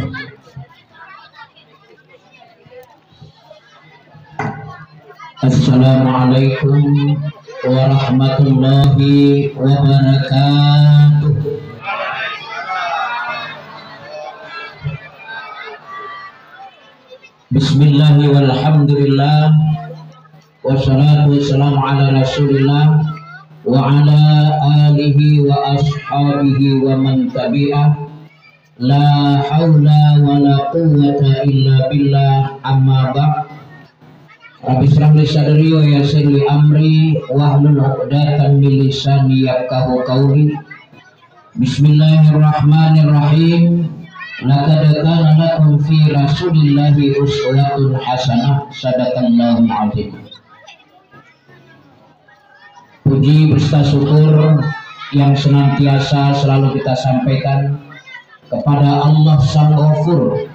Assalamualaikum warahmatullahi wabarakatuh. Bismillahi walhamdulillah wassalatu wassalamu ala rasulillah wa ala alihi wa ashabihi wa man tabi'ah. La hawla wa la quwwata illa billah, amma ba'd. Rabbi shrah li sadri wa yassir li amri wahlul 'uqdatam min lisani yafqahu qawli. Bismillahirrahmanirrahim. Laqad kana lakum fi rasulillahi uswatun hasanah. Shadaqallahul 'azim. Puji beserta syukur yang senantiasa selalu kita sampaikan kepada Allah Sang Ghafur,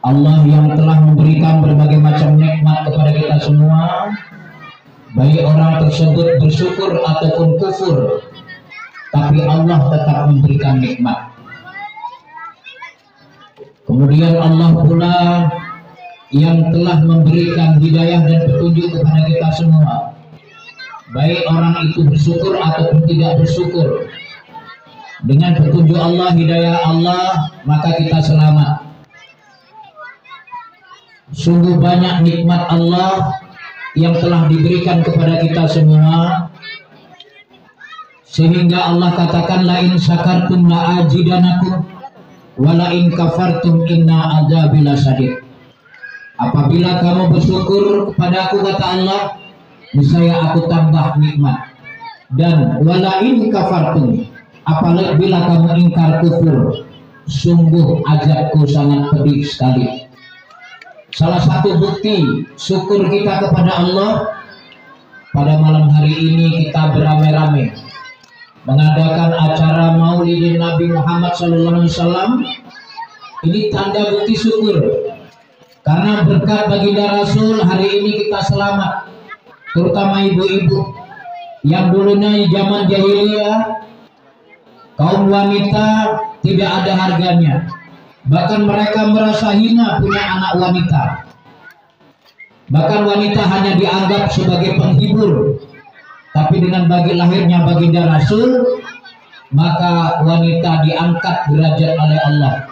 Allah yang telah memberikan berbagai macam nikmat kepada kita semua, baik orang tersebut bersyukur ataupun kufur, tapi Allah tetap memberikan nikmat. Kemudian Allah pula yang telah memberikan hidayah dan petunjuk kepada kita semua, baik orang itu bersyukur ataupun tidak bersyukur. Dengan petunjuk Allah, hidayah Allah, maka kita selamat. Sungguh banyak nikmat Allah yang telah diberikan kepada kita semua, sehingga Allah katakan la in syakartum la azidanakum wa la in kafartum inna adzabi lasyadid. Apabila kamu bersyukur kepada aku, kata Allah, niscaya aku tambah nikmat, dan wala in kafartum, apabila kamu ingkar kufur, sungguh azabku sangat pedih sekali. Salah satu bukti syukur kita kepada Allah, pada malam hari ini kita beramai-ramai mengadakan acara Maulidin Nabi Muhammad SAW. Ini tanda bukti syukur, karena berkat baginda Rasul hari ini kita selamat, terutama ibu-ibu yang dulunya zaman jahiliyah kaum wanita tidak ada harganya. Bahkan mereka merasa hina punya anak wanita. Bahkan wanita hanya dianggap sebagai penghibur. Tapi dengan lahirnya baginda Rasul, maka wanita diangkat derajat oleh Allah.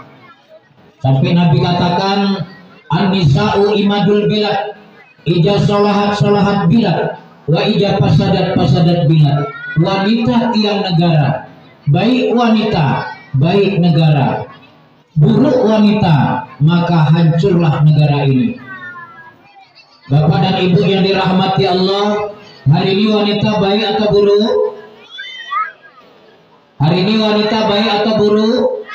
Sampai Nabi katakan, an-nisa'u imadul bilad, ija sholahat bilad, wa ija pasadat bilad. Wanita tiang negara, baik wanita, baik negara. Buruk wanita, maka hancurlah negara ini. Bapak dan ibu yang dirahmati Allah, hari ini wanita baik atau buruk? Hari ini wanita baik atau buruk?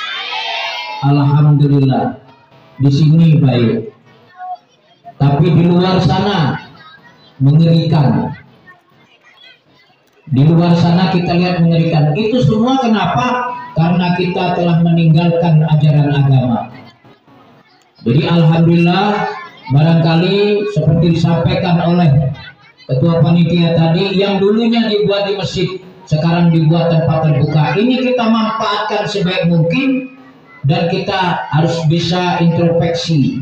Alhamdulillah, di sini baik. Tapi di luar sana mengerikan. Di luar sana kita lihat mengerikan. Itu semua kenapa? Karena kita telah meninggalkan ajaran agama. Jadi alhamdulillah, barangkali seperti disampaikan oleh ketua panitia tadi, yang dulunya dibuat di masjid sekarang dibuat tempat terbuka. Ini kita manfaatkan sebaik mungkin, dan kita harus bisa introspeksi,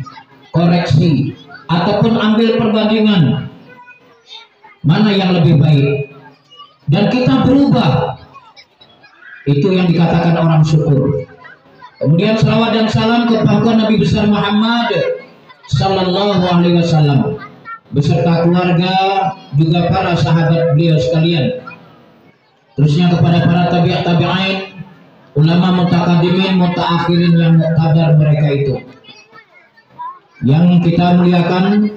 koreksi, ataupun ambil perbandingan mana yang lebih baik, dan kita berubah. Itu yang dikatakan orang syukur. Kemudian salawat dan salam kepada Nabi besar Muhammad Sallallahu Alaihi Wasallam beserta keluarga, juga para sahabat beliau sekalian. Terusnya kepada para tabi'in, ulama mutakadimin, mutaakhirin yang muqtadar mereka itu. Yang kita muliakan,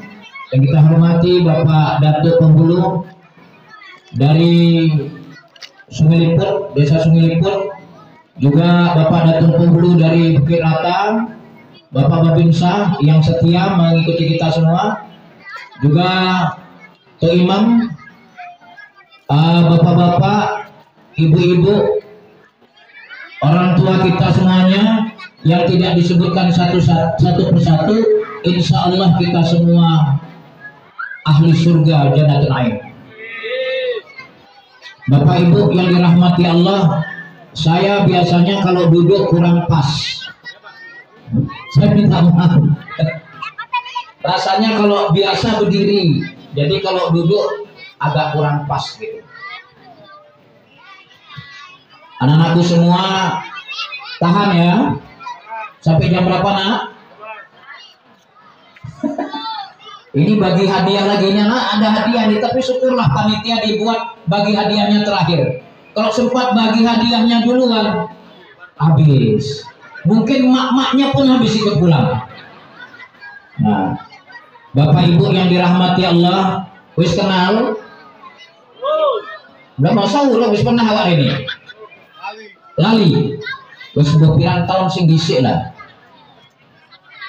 yang kita hormati Bapak Datuk Penghulu dari Sungai Liput, Desa Sungai Liput, juga Bapak Datuk Penghulu dari Bukit Rata, Bapak Babinsa yang setia mengikuti kita semua, juga Tuh Imam, bapak-bapak, ibu-ibu, orang tua kita semuanya yang tidak disebutkan satu persatu, insya Allah kita semua ahli surga jannatul ain. Bapak Ibu yang dirahmati Allah, saya biasanya kalau duduk kurang pas, Saya minta maaf. Rasanya kalau biasa berdiri, jadi kalau duduk agak kurang pas gitu. Anak-anakku semua tahan ya. Sampai jam berapa nak? Ini bagi hadiah lagi nya nak, ada hadiah nih, tapi syukurlah panitia dibuat bagi hadiahnya terakhir. Kalau sempat bagi hadiahnya duluan, habis. Mungkin mak-maknya pun habis ikut pulang. Nah, Bapak Ibu yang dirahmati Allah, wis kenal? Udah mau sahur, wis pernah awak ini? Lali. Wis pirang tahun sing dhisik lah.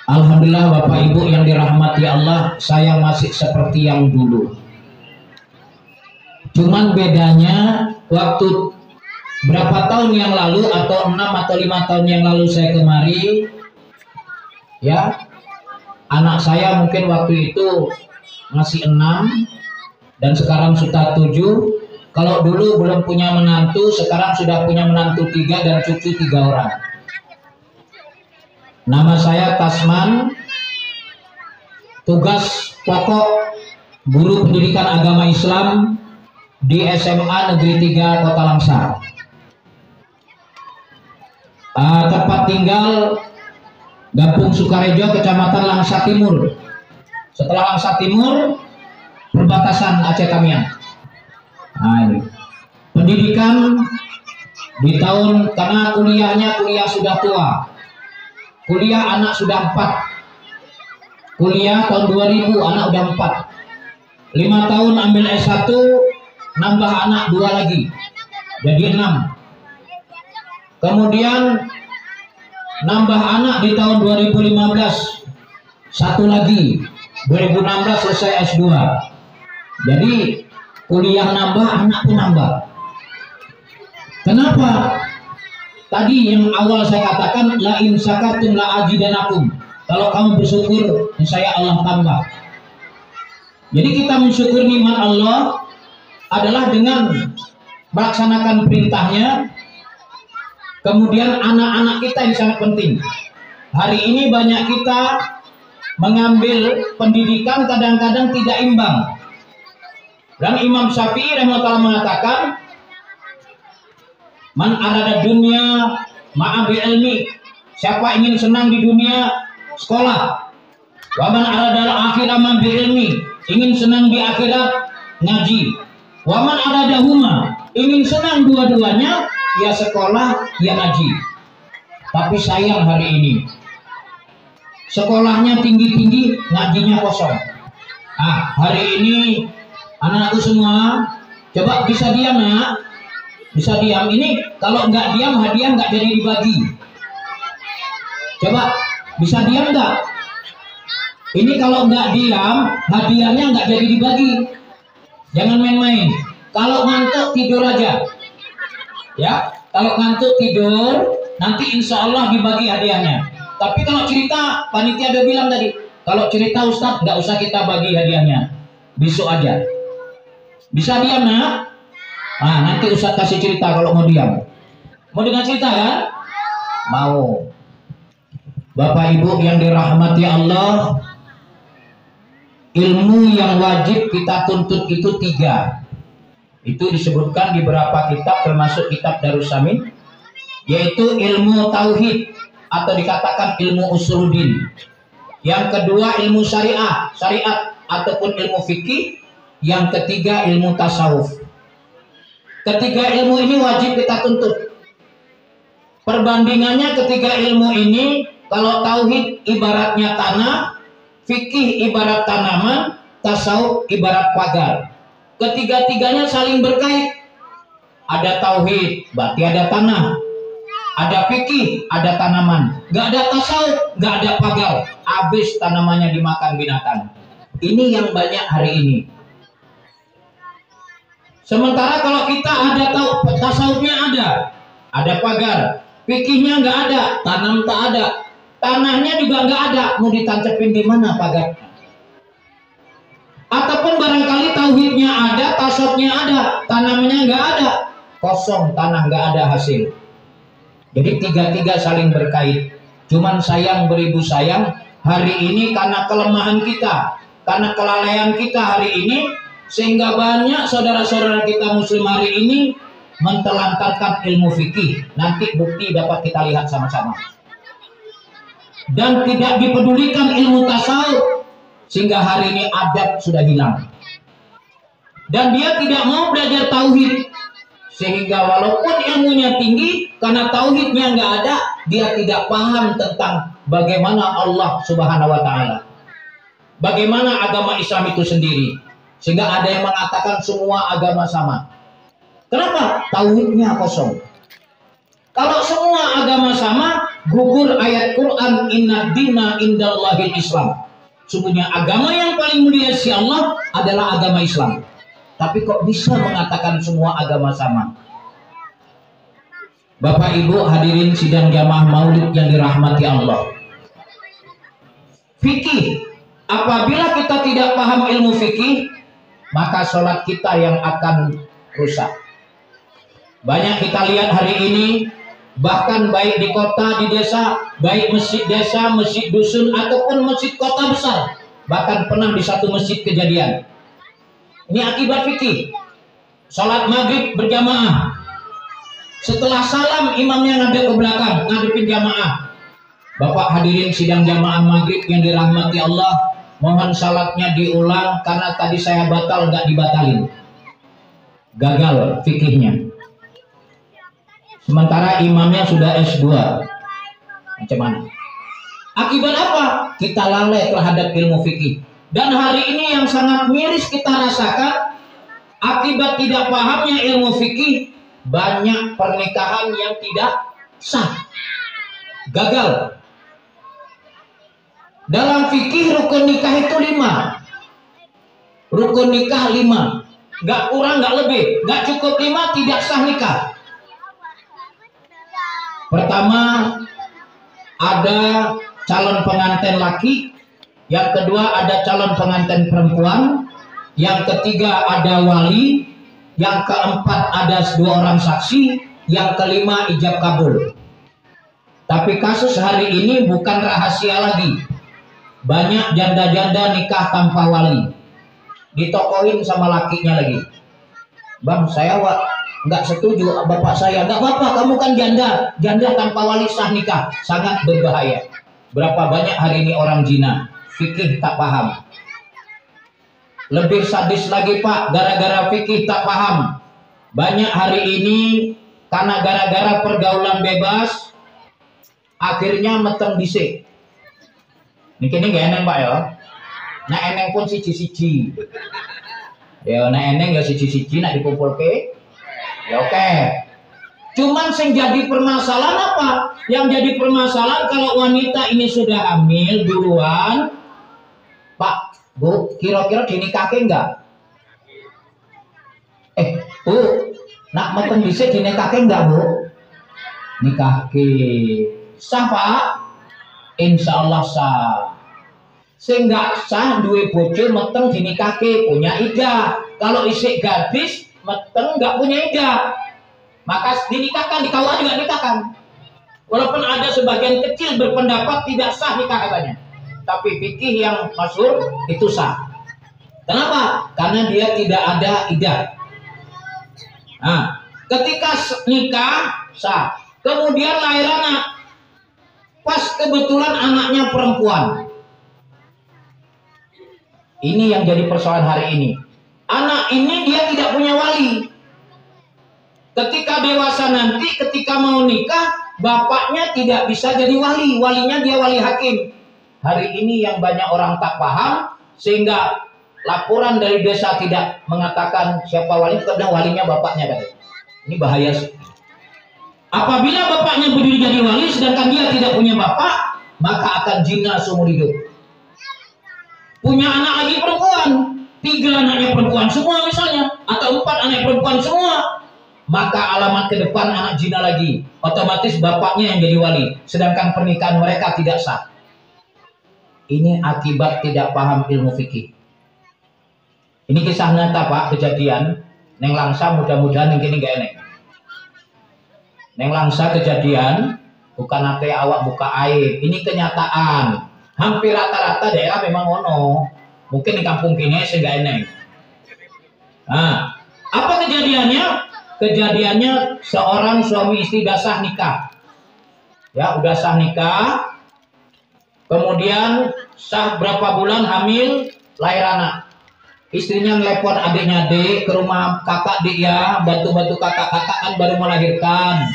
Alhamdulillah Bapak Ibu yang dirahmati Allah, saya masih seperti yang dulu. Cuman bedanya waktu berapa tahun yang lalu atau 6 atau 5 tahun yang lalu saya kemari, ya, anak saya mungkin waktu itu masih 6 dan sekarang sudah 7. Kalau dulu belum punya menantu, sekarang sudah punya menantu 3 dan cucu 3 orang. Nama saya Tasman, tugas pokok guru pendidikan agama Islam di SMA Negeri 3 Kota Langsa. Tempat tinggal Gampung Sukarejo, Kecamatan Langsa Timur. Setelah Langsa Timur, perbatasan Aceh Tamiang. Nah, ini. Pendidikan di tahun, karena kuliah sudah tua. Kuliah anak sudah 4. Kuliah tahun 2000 anak udah 4. 5 tahun ambil S1, nambah anak 2 lagi. Jadi 6. Kemudian nambah anak di tahun 2015 1 lagi. 2016 selesai S2. Jadi kuliah nambah, anak pun nambah. Kenapa? Tadi yang awal saya katakan, la in syakartum la azidanakum. Kalau kamu bersyukur, saya Allah tambah. Jadi kita mensyukur nikmat Allah adalah dengan melaksanakan perintahnya. Kemudian anak-anak kita yang sangat penting. Hari ini banyak kita mengambil pendidikan kadang-kadang tidak imbang. Dan Imam Syafi'i rahimahullah mengatakan, man arada dunia ma'abi ilmi. Siapa ingin senang di dunia, sekolah. Wa man arada akhirah ma'abi ilmi. Ingin senang di akhirat, ngaji. Wa man arada huma. Ingin senang dua-duanya, ya sekolah, ya ngaji. Tapi sayang hari ini, sekolahnya tinggi-tinggi, ngajinya kosong. Hari ini anak-anakku semua, coba bisa diam nak, bisa diam. Ini kalau nggak diam, hadiah nggak jadi dibagi. Coba bisa diam nggak? Ini kalau nggak diam, hadiahnya nggak jadi dibagi. Jangan main-main. Kalau ngantuk tidur aja, ya. Kalau ngantuk tidur, nanti insya Allah dibagi hadiahnya. Tapi kalau cerita, panitia udah bilang tadi, kalau cerita Ustadz nggak usah kita bagi hadiahnya, besok aja. Bisa diam nak? Nanti Ustadz kasih cerita kalau mau diam. Mau dengar cerita kan? Mau. Bapak Ibu yang dirahmati Allah, ilmu yang wajib kita tuntut itu 3. Itu disebutkan di beberapa kitab termasuk kitab Darussamin, yaitu ilmu tauhid atau dikatakan ilmu usuluddin. Yang kedua ilmu syariat ataupun ilmu fikih. Yang ketiga ilmu tasawuf. Ketiga ilmu ini wajib kita tuntut. Perbandingannya ketiga ilmu ini, kalau tauhid ibaratnya tanah, fikih ibarat tanaman, tasawuf ibarat pagar. Ketiga-tiganya saling berkait. Ada tauhid, berarti ada tanah. Ada fikih, ada tanaman. Gak ada tasawuf, gak ada pagar. Habis tanamannya dimakan binatang. Ini yang banyak hari ini. Sementara kalau kita ada tasawufnya ada pagar. Fikihnya nggak ada, tanam tak ada. Tanahnya juga nggak ada. Mau ditancapin di mana pagar? Ataupun barangkali tauhidnya ada, tasawufnya ada, tanamnya nggak ada, kosong tanah, nggak ada hasil. Jadi tiga-tiga saling berkait. Cuman sayang beribu sayang, hari ini karena kelemahan kita, karena kelalaian kita hari ini, sehingga banyak saudara-saudara kita muslim hari ini mentelantarkan ilmu fikih. Nanti bukti dapat kita lihat sama-sama. Dan tidak dipedulikan ilmu tasawuf, sehingga hari ini adab sudah hilang. Dan dia tidak mau belajar tauhid, sehingga walaupun ilmunya tinggi, karena tauhidnya nggak ada, dia tidak paham tentang bagaimana Allah Subhanahu wa Ta'ala, bagaimana agama Islam itu sendiri. Sehingga ada yang mengatakan semua agama sama. Kenapa? Tauhidnya kosong. Kalau semua agama sama, gugur ayat Quran, inna dina indallahil Islam. Sungguhnya agama yang paling mulia si Allah adalah agama Islam. Tapi kok bisa mengatakan semua agama sama? Bapak Ibu hadirin sidang jamaah maulid yang dirahmati Allah. Fikih, apabila kita tidak paham ilmu fikih, maka sholat kita yang akan rusak. Banyak kita lihat hari ini, bahkan baik di kota, di desa, baik masjid desa, masjid dusun, ataupun masjid kota besar. Bahkan pernah di satu masjid kejadian. Ini akibat fikih. Salat maghrib berjamaah. Setelah salam imamnya ngadep ke belakang, ngadepin jamaah. Bapak hadirin sidang jamaah maghrib yang dirahmati Allah, mohon salatnya diulang karena tadi saya batal nggak dibatalin. Gagal fikihnya. Sementara imamnya sudah S2. Macam mana? Akibat apa? Kita lalai terhadap ilmu fikih. Dan hari ini yang sangat miris kita rasakan, akibat tidak pahamnya ilmu fikih, banyak pernikahan yang tidak sah, gagal. Dalam fikih rukun nikah itu 5. Rukun nikah 5, nggak kurang nggak lebih, nggak cukup 5 tidak sah nikah. Pertama, ada calon pengantin laki. Yang kedua ada calon pengantin perempuan. Yang ketiga ada wali. Yang keempat ada 2 orang saksi. Yang kelima ijab kabul. Tapi kasus hari ini bukan rahasia lagi. Banyak janda-janda nikah tanpa wali. Ditokohin sama lakinya lagi. Bang, saya nggak setuju, bapak saya. Nggak apa-apa, kamu kan janda. Janda tanpa wali sah nikah. Sangat berbahaya. Berapa banyak hari ini orang zina, fikih tak paham. Lebih sadis lagi Pak, gara-gara fikih tak paham. Banyak hari ini karena gara-gara pergaulan bebas, akhirnya meteng dhisik. Niki gak eneng Pak ya. Nah eneng pun siji-siji. Ya nah eneng ya siji-siji nak dikumpulke. Ya oke. Cuman yang jadi permasalahan apa? Yang jadi permasalahan kalau wanita ini sudah hamil duluan, Pak, Bu, kira-kira dinikahke enggak? Bu, nak meteng dhisik dinikahke enggak, Bu? Nikahke. Sah, Pak? Insya Allah sah. Sing enggak sah duwe bojo meteng dinikahke, punya ida. Kalau isik gadis meteng enggak punya ida, maka dinikahkan, di KUA juga nikahkan. Walaupun ada sebagian kecil berpendapat tidak sah nikah katanya, tapi fikih yang masyhur itu sah. Kenapa? Karena dia tidak ada iddah. Nah, ketika nikah sah, kemudian lahir anak, pas kebetulan anaknya perempuan. Ini yang jadi persoalan hari ini. Anak ini dia tidak punya wali. Ketika dewasa nanti, ketika mau nikah, bapaknya tidak bisa jadi wali. Walinya dia wali hakim. Hari ini yang banyak orang tak paham, sehingga laporan dari desa tidak mengatakan siapa wali, karena walinya bapaknya. Ini bahaya sih. Apabila bapaknya berdiri jadi wali, sedangkan dia tidak punya bapak, maka akan zina seumur hidup. Punya anak lagi perempuan, 3 anaknya perempuan semua misalnya, atau 4 anak perempuan semua, maka alamat ke depan anak zina lagi. Otomatis bapaknya yang jadi wali, sedangkan pernikahan mereka tidak sah. Ini akibat tidak paham ilmu fikih. Ini kisah nyata Pak, kejadian neng Langsa, mudah-mudahan yang kini gak enek. Neng Langsa kejadian Bukan nanti awak buka aib. Ini kenyataan. Hampir rata-rata daerah memang ono. Mungkin di kampung kini sehingga ini. Nah, apa kejadiannya? Kejadiannya seorang suami istri udah sah nikah. Ya, udah sah nikah. Kemudian sah berapa bulan hamil, lahir anak. Istrinya ngelepon adiknya, "Dek, ke rumah kakak dik ya, bantu-bantu kakak-kakak kan baru melahirkan.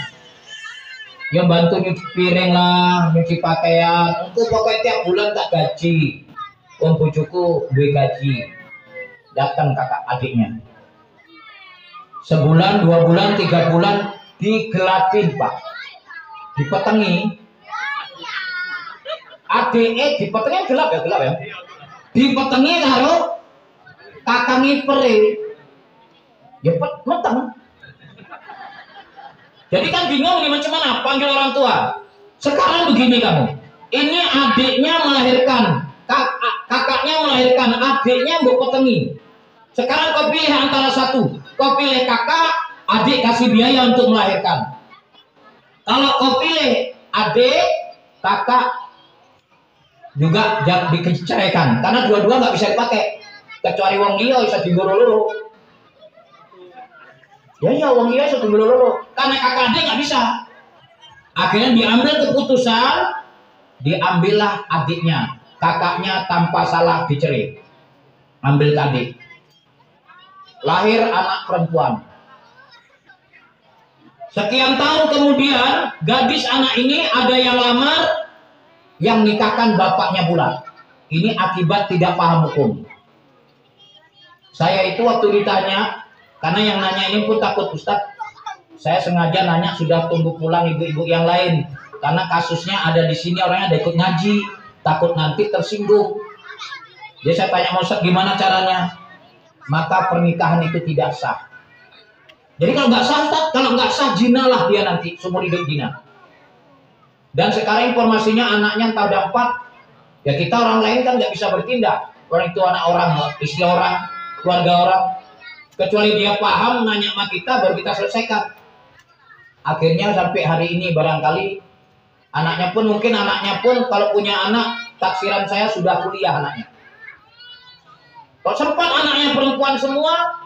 Yang bantu nyuci piring lah, nyuci pakaian. Engkau pokoknya tiap bulan tak gaji. Om bujuku duwe gaji." Datang kakak adiknya. Sebulan, 2 bulan, 3 bulan digelatin, Pak. Dipetengi. Adiknya dipetengi gelap ya. Dipetengi karo kakang ipere. Ya meteng. Jadi kan bingung nih macam mana panggil orang tua. Sekarang begini kamu. Ini adiknya melahirkan, kakaknya melahirkan, adiknya mbok petengi. Sekarang kau pilih antara satu. Kau pilih kakak, adik kasih biaya untuk melahirkan. Kalau kau pilih adik, kakak juga diceraikan. Karena dua-dua nggak bisa dipakai. Kecuali wong liya bisa digoro-loro. Ya wong liya bisa digoro-loro. Karena kakak adik nggak bisa. Akhirnya diambil keputusan, diambillah adiknya. Kakaknya tanpa salah dicerai. Ambil ke adik. Lahir anak perempuan. Sekian tahun kemudian, gadis anak ini ada yang lamar, yang nikahkan bapaknya pula. Ini akibat tidak paham hukum. Saya itu waktu ditanya, karena yang nanya ini pun takut, Ustadz, saya sengaja nanya sudah tunggu pulang ibu-ibu yang lain, karena kasusnya ada di sini, orangnya ada ikut ngaji, takut nanti tersinggung. Jadi saya tanya, Ustadz, gimana caranya? Maka pernikahan itu tidak sah. Jadi kalau nggak sah jinalah dia nanti seumur hidup jina. Dan sekarang informasinya anaknya entah ada 4. Ya kita orang lain kan nggak bisa bertindak. Orang itu anak orang, istri orang, keluarga orang. Kecuali dia paham nanya sama kita baru kita selesaikan. Akhirnya sampai hari ini barangkali anaknya pun kalau punya anak taksiran saya sudah kuliah anaknya. Kalau sempat anaknya perempuan semua,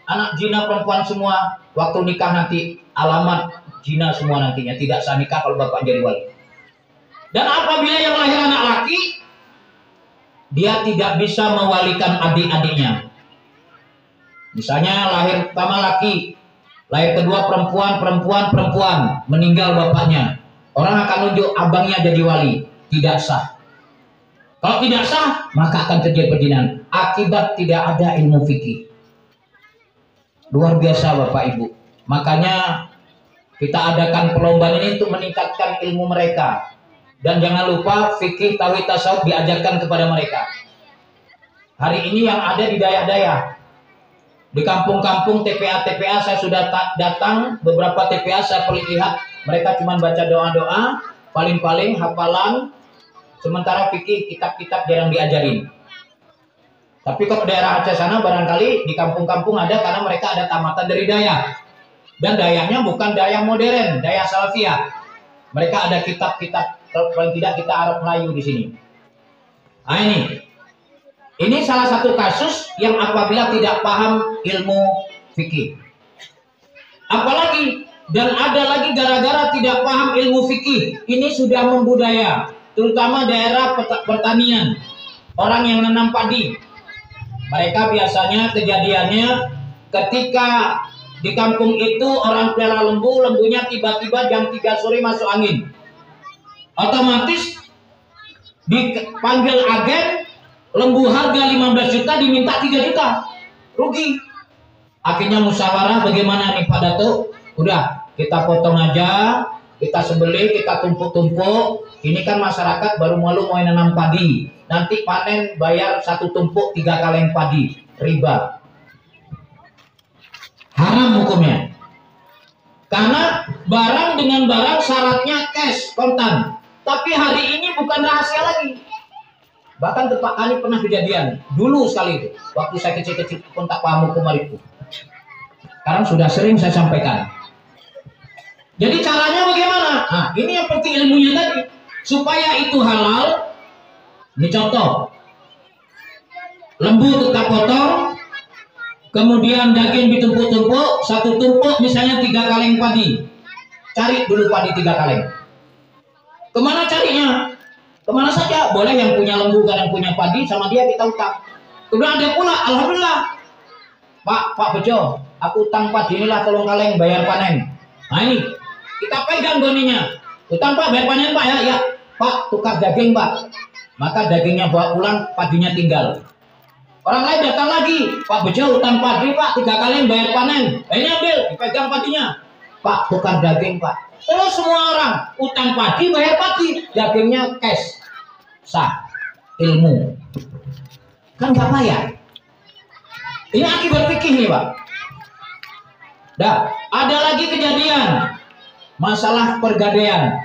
anak jina perempuan semua, waktu nikah nanti alamat jina semua nantinya, tidak sah nikah kalau bapak jadi wali. Dan apabila yang lahir anak laki, dia tidak bisa mewalikan adik-adiknya. Misalnya lahir pertama laki, lahir kedua perempuan, meninggal bapaknya. Orang akan nunjuk abangnya jadi wali, tidak sah. Kalau tidak sah, maka akan terjadi perzinahan. Akibat tidak ada ilmu fikih. Luar biasa Bapak Ibu. Makanya kita adakan perlombaan ini untuk meningkatkan ilmu mereka. Dan jangan lupa fikih, tauhid, tasawuf diajarkan kepada mereka. Hari ini yang ada di daya-daya, di kampung-kampung TPA saya sudah datang, beberapa TPA saya lihat mereka cuma baca doa-doa, paling-paling hafalan. Sementara fikih kitab-kitab jarang diajarin. Tapi kalau daerah Aceh sana barangkali di kampung-kampung ada karena mereka ada tamatan dari daya. Dan dayanya bukan daya modern, daya salafiyah. Mereka ada kitab-kitab, paling tidak kita Arab Melayu di sini. Nah ini salah satu kasus yang apabila tidak paham ilmu fikih. Apalagi dan ada lagi gara-gara tidak paham ilmu fikih, ini sudah membudaya. Terutama daerah pertanian, orang yang menanam padi. Mereka biasanya kejadiannya ketika di kampung itu orang pelihara lembunya tiba-tiba jam 3 sore masuk angin. Otomatis dipanggil agen, lembu harga 15 juta diminta 3 juta. Rugi. Akhirnya musyawarah, bagaimana nih Pak Datuk? Udah, kita potong aja, kita sembelih, kita tumpuk-tumpuk. Ini kan masyarakat baru mau nanam padi. Nanti panen bayar 1 tumpuk 3 kaleng padi. Riba. Haram hukumnya. Karena barang dengan barang syaratnya cash, kontan. Tapi hari ini bukan rahasia lagi. Bahkan Pak kali pernah kejadian. Dulu sekali itu. Waktu saya kecil-kecil pun tak paham hukum itu. Sekarang sudah sering saya sampaikan. Jadi caranya bagaimana? Nah, ini yang penting ilmunya tadi. Supaya itu halal. Ini contoh. Lembu tetap potong, kemudian daging ditumpuk-tumpuk, satu tumpuk misalnya 3 kaleng padi. Cari dulu padi 3 kaleng. Kemana carinya? Kemana saja? Boleh yang punya lembu dan yang punya padi, sama dia kita utang. Kemudian ada pula, alhamdulillah, Pak Bejo, aku utang padi inilah 3 kaleng bayar panen. Nah ini, kita pegang goninya. Utang Pak, bayar panen Pak ya? Ya. Pak, tukar daging Pak. Maka dagingnya bawa pulang, padinya tinggal. Orang lain datang lagi, Pak Bejo utang padi Pak, 3 kaleng bayar panen. Ini ambil, dipegang padinya. Pak, tukar daging Pak. Terus semua orang utang padi bayar padi, dagingnya cash. Sah, ilmu. Kan gak payah. Ini akibat fikih nih Pak. Dah, ada lagi kejadian masalah pergadaian.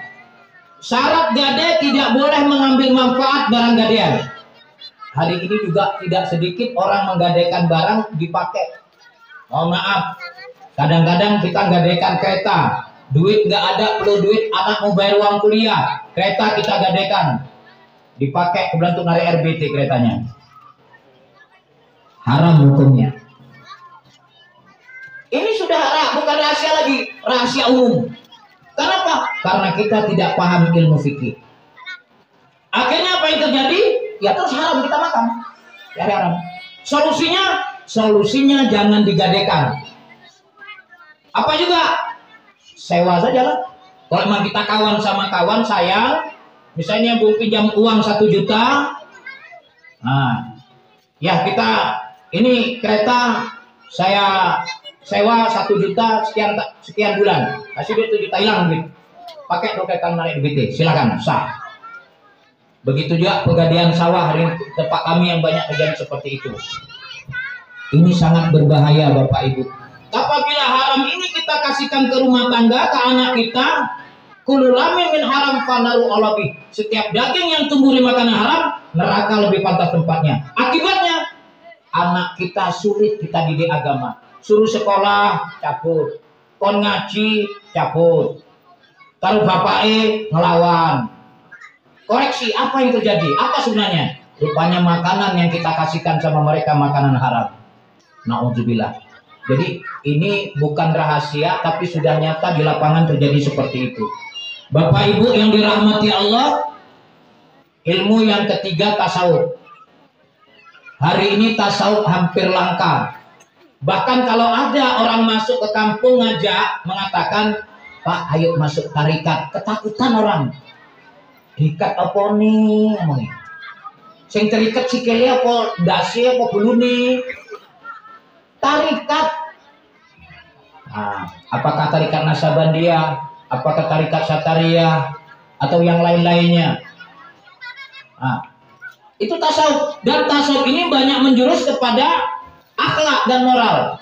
Syarat gade tidak boleh mengambil manfaat barang gadaian. Hari ini juga tidak sedikit orang menggadaikan barang dipakai. Mohon maaf, kadang-kadang kita gadaikan kereta, duit nggak ada, perlu duit, anak mau bayar uang kuliah, kereta kita gadaikan, dipakai kemudian untuk narik RBT keretanya. Haram hukumnya. Ini sudah haram, bukan rahasia lagi, rahasia umum. Kenapa? Karena kita tidak paham ilmu fikih. Akhirnya apa yang terjadi? Ya terus haram kita makan. Ya haram. Solusinya jangan digadaikan. Apa juga? Sewa saja lah. Kalau memang kita kawan sama kawan, sayang, misalnya Bu pinjam uang 1 juta. Nah, ya kita ini kereta saya sewa 1 juta sekian bulan. Kasih duit 1 juta hilang duit. Pakai kereta narik BT, silakan, sah. Begitu juga pegadaian sawah hari tempat kami yang banyak terjadi seperti itu. Ini sangat berbahaya Bapak Ibu. Apabila haram ini kita kasihkan ke rumah tangga, ke anak kita, kullu lamin min haram fanaru alabi. Setiap daging yang tumbuh di makanan haram, neraka lebih pantas tempatnya. Akibatnya anak kita sulit kita didik agama. Suruh sekolah, cabut. Kon ngaji, cabut. Kalau bapaknya ngelawan. Koreksi, apa yang terjadi? Apa sebenarnya? Rupanya makanan yang kita kasihkan sama mereka makanan haram. Na'udzubillah. Jadi ini bukan rahasia, tapi sudah nyata di lapangan terjadi seperti itu. Bapak Ibu yang dirahmati Allah, ilmu yang ketiga tasawuf. Hari ini tasawuf hampir langka. Bahkan kalau ada orang masuk ke kampung ngajak mengatakan, Pak, ayo masuk tarikat, ketakutan orang. Ikat apa nih ngomongnya? Sing terikat sikile apa dasi apa belune? Tarikat. Nah, apakah tarikat Nasabandia, apakah tarikat Sataria atau yang lain-lainnya? Nah, itu tasawuf, dan tasawuf ini banyak menjurus kepada akhlak dan moral.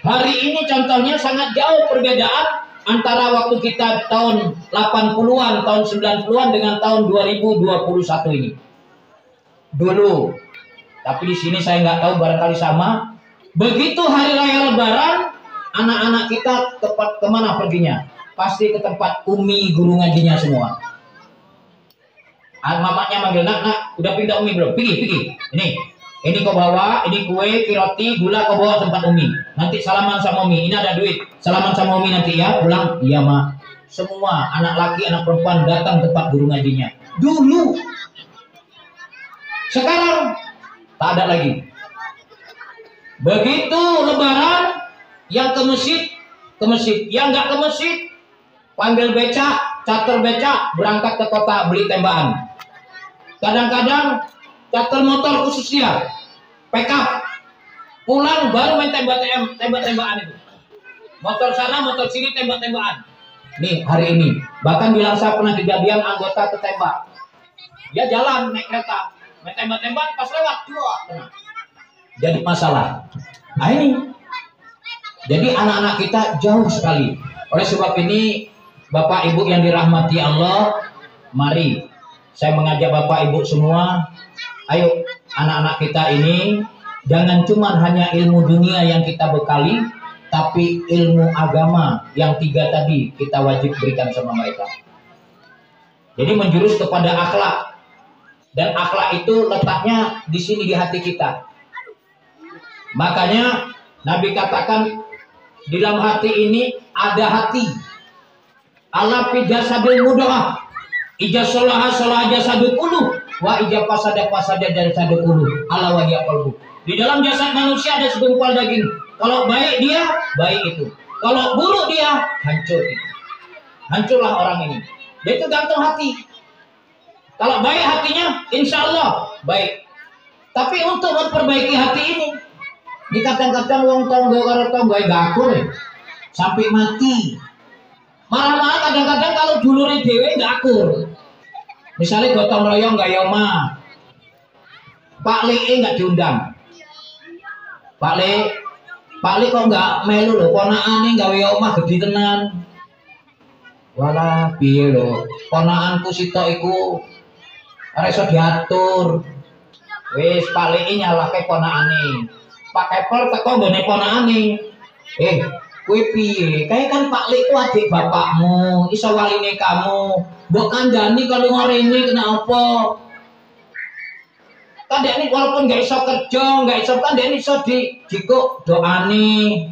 Hari ini contohnya sangat jauh perbedaan antara waktu kita tahun 80-an, tahun 90-an dengan tahun 2021 ini. Dulu, tapi di sini saya nggak tahu, barangkali sama. Begitu hari raya Lebaran, anak-anak kita kemana perginya? Pasti ke tempat umi guru ngajinya semua. Mamanya manggil, nak, udah pindah umi belum? Pergi. Ini kau bawa, ini kue, roti, gula kau bawa tempat umi. Nanti salaman sama umi, ini ada duit. Salaman sama umi nanti ya, pulang. Iya mak. Semua anak laki, anak perempuan datang tempat guru ngajinya. Dulu. Sekarang tak ada lagi. Begitu Lebaran, yang ke masjid. Yang nggak ke masjid, panggil becak, charter becak, berangkat ke kota beli tembakan. Kadang-kadang charter motor khusus dia, pickup, pulang baru main tembak-tembakan itu. Motor sana, motor sini, tembak-tembakan. Nih hari ini, bahkan bilang saya pernah kejadian anggota ketembak. Dia jalan naik kereta, main tembak-tembakan, pas lewat dua, jadi masalah. Nah ini, jadi anak-anak kita jauh sekali. Oleh sebab ini, Bapak Ibu yang dirahmati Allah, mari saya mengajak Bapak Ibu semua. Ayo anak-anak kita ini jangan cuma hanya ilmu dunia yang kita bekali, tapi ilmu agama yang 3 tadi kita wajib berikan sama mereka. Jadi menjurus kepada akhlak, dan akhlak itu letaknya di sini di hati kita. Makanya Nabi katakan di dalam hati ini ada hati. Allah fi jasadil mudghah. Ija sholaha sholaha jasadul qulub wa ija fasada fasada jasadul qulub. Ala wa hiya qalbu. Di dalam jasad manusia ada segumpal daging. Kalau baik dia, baik itu. Kalau buruk dia, hancur itu. Hancurlah orang ini. Dia itu gantung hati. Kalau baik hatinya, insya Allah baik. Tapi untuk memperbaiki hati ini, dikatakan wong tonggo karo tonggo gakur sampai mati. Malah kadang-kadang kalau dulure dhewe nggak akur. Misalnya gotong royong nggak yoma, Pak Lee nggak diundang. Pak Lee kok nggak melu loh, ponakane gawe omah gede tenan. Walah piye lho, ponakanku sitok iku ora iso diatur. Wis Pak Lee nyalahke ponakane. Pak Kepel teko nggone ponakane. Kuwi piye? Kayak kan Pak Lee ku adik bapakmu, iso waline kamu. Mbok kandhani kalau ngorene kena apa? Kan dia ini walaupun nggak iso kerja, nggak iso kan dia ini iso jiko doane.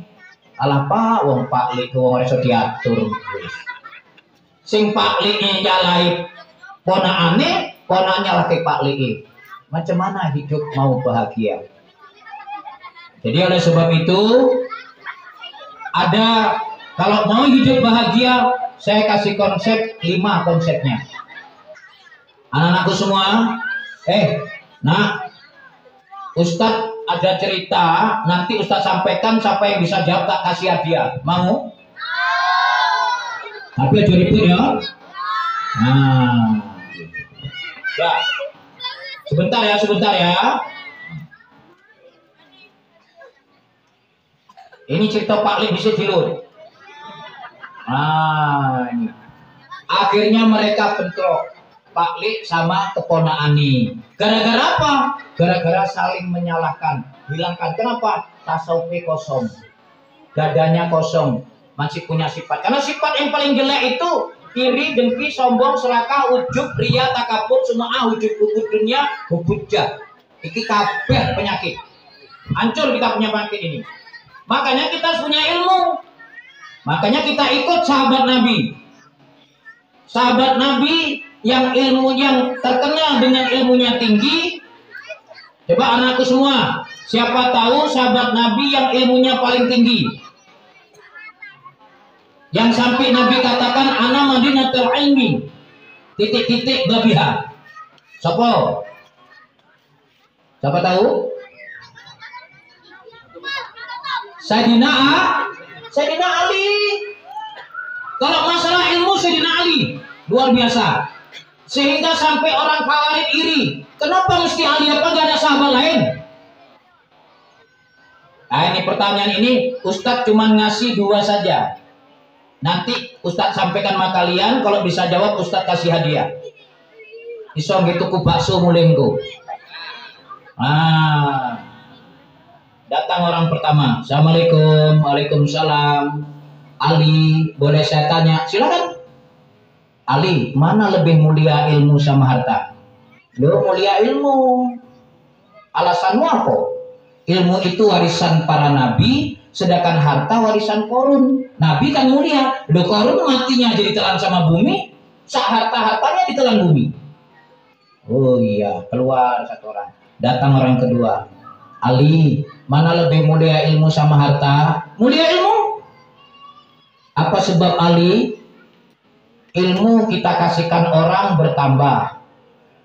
Alah Pak, wong Pak Lee ku ora iso diatur. Sing Pak Lee nyalahi ponakane, ponakane nyalahke Pak Lee. Macam mana hidup mau bahagia? Jadi oleh sebab itu ada, kalau mau hidup bahagia, saya kasih konsep 5 konsepnya. Anak-anakku semua, Nah, Ustadz ada cerita, nanti Ustadz sampaikan, siapa yang bisa jawab tak kasih hadiah. Mau? Tapi aja ribut ya. Nah, ya. Sebentar ya. Ini cerita Pak Lee bisa dilur. Nah, ini. Akhirnya mereka bentrok. Pak Lee sama keponaani. Gara-gara apa? Gara-gara saling menyalahkan. Hilangkan. Kenapa? Tasawufnya kosong. Dadanya kosong. Masih punya sifat. Karena sifat yang paling jelek itu iri, dengki, sombong, serakah, ujub, ria, takabur, sum'ah, ujub, hubud dunia, hubud jah. Iki kabeh penyakit. Hancur kita punya penyakit ini. Makanya kita harus punya ilmu. Makanya kita ikut sahabat Nabi. Sahabat Nabi yang ilmunya terkenal dengan ilmunya tinggi. Coba anakku semua, siapa tahu sahabat Nabi yang ilmunya paling tinggi? Yang sampai Nabi katakan ana madinatul ilmi. Titik-titik babiha. Siapa tahu? Sayyidina Ali. Kalau masalah ilmu Sayyidina Ali luar biasa. Sehingga sampai orang Khawarij iri. Kenapa mesti Ali, apa gak ada sahabat lain? Nah ini pertanyaan ini Ustadz cuma ngasih 2 saja. Nanti Ustadz sampaikan sama kalian. Kalau bisa jawab Ustadz kasih hadiah. Isong gitu ku bakso mulenggo. Datang orang pertama. Assalamualaikum. Waalaikumsalam. Ali, boleh saya tanya? Silakan. Ali, mana lebih mulia ilmu sama harta? Lo mulia ilmu. Alasanmu apa? Ilmu itu warisan para nabi, sedangkan harta warisan Korun. Nabi kan mulia. Lo Korun matinya jadi ditelan sama bumi, harta-hartanya ditelan bumi. Oh iya, keluar 1 orang. Datang orang kedua. Ali, mana lebih mulia ilmu sama harta? Mulia ilmu. Apa sebab Ali? Ilmu kita kasihkan orang bertambah.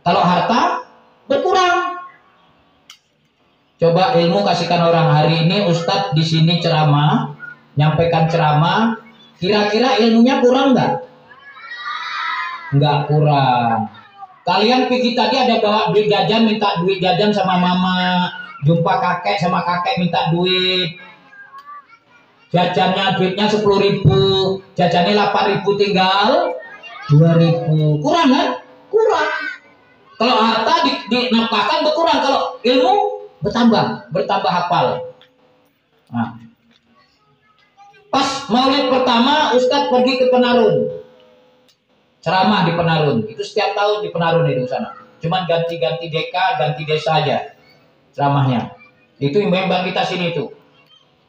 Kalau harta berkurang. Coba ilmu kasihkan orang. Hari ini Ustadz di sini ceramah, nyampaikan ceramah. Kira-kira ilmunya kurang nggak? Nggak kurang. Kalian pikir tadi ada bawa duit jajan, minta duit jajan sama mama. Jumpa kakek sama kakek minta duit. Jajannya duitnya 10.000, jajannya 8.000 tinggal 2.000. Kurang kan? Kurang. Kalau harta dinafkahkan berkurang, kalau ilmu bertambah hafal. Nah, Maulid pertama Ustadz pergi ke Penarun, ceramah di Penarun. Itu setiap tahun di Penarun itu sana. Cuman ganti-ganti deka, ganti desa aja ceramahnya. Itu memang kita sini tuh.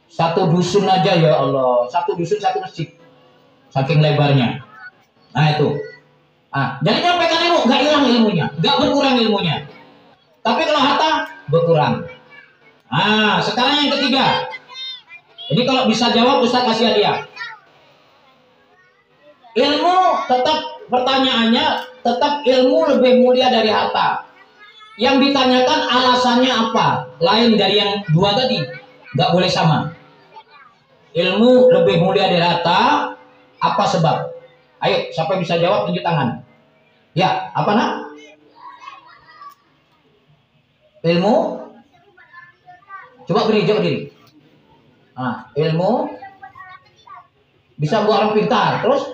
Satu dusun aja ya Allah, satu dusun satu masjid. Saking lebarnya. Nah itu. Jadi nyampaikan ilmu, nggak hilang ilmunya, nggak berkurang ilmunya. Tapi kalau harta berkurang. Sekarang yang ketiga. Jadi kalau bisa jawab Ustaz kasih hadiah. Ilmu tetap pertanyaannya tetap ilmu lebih mulia dari harta. Yang ditanyakan alasannya apa? Lain dari yang dua tadi. Nggak boleh sama. Ilmu lebih mulia dari harta. Apa sebab? Ayo, siapa bisa jawab tunjuk tangan. Ya, apa nak? Ilmu? Coba beri, coba diri. Ilmu bisa buat orang pintar. Terus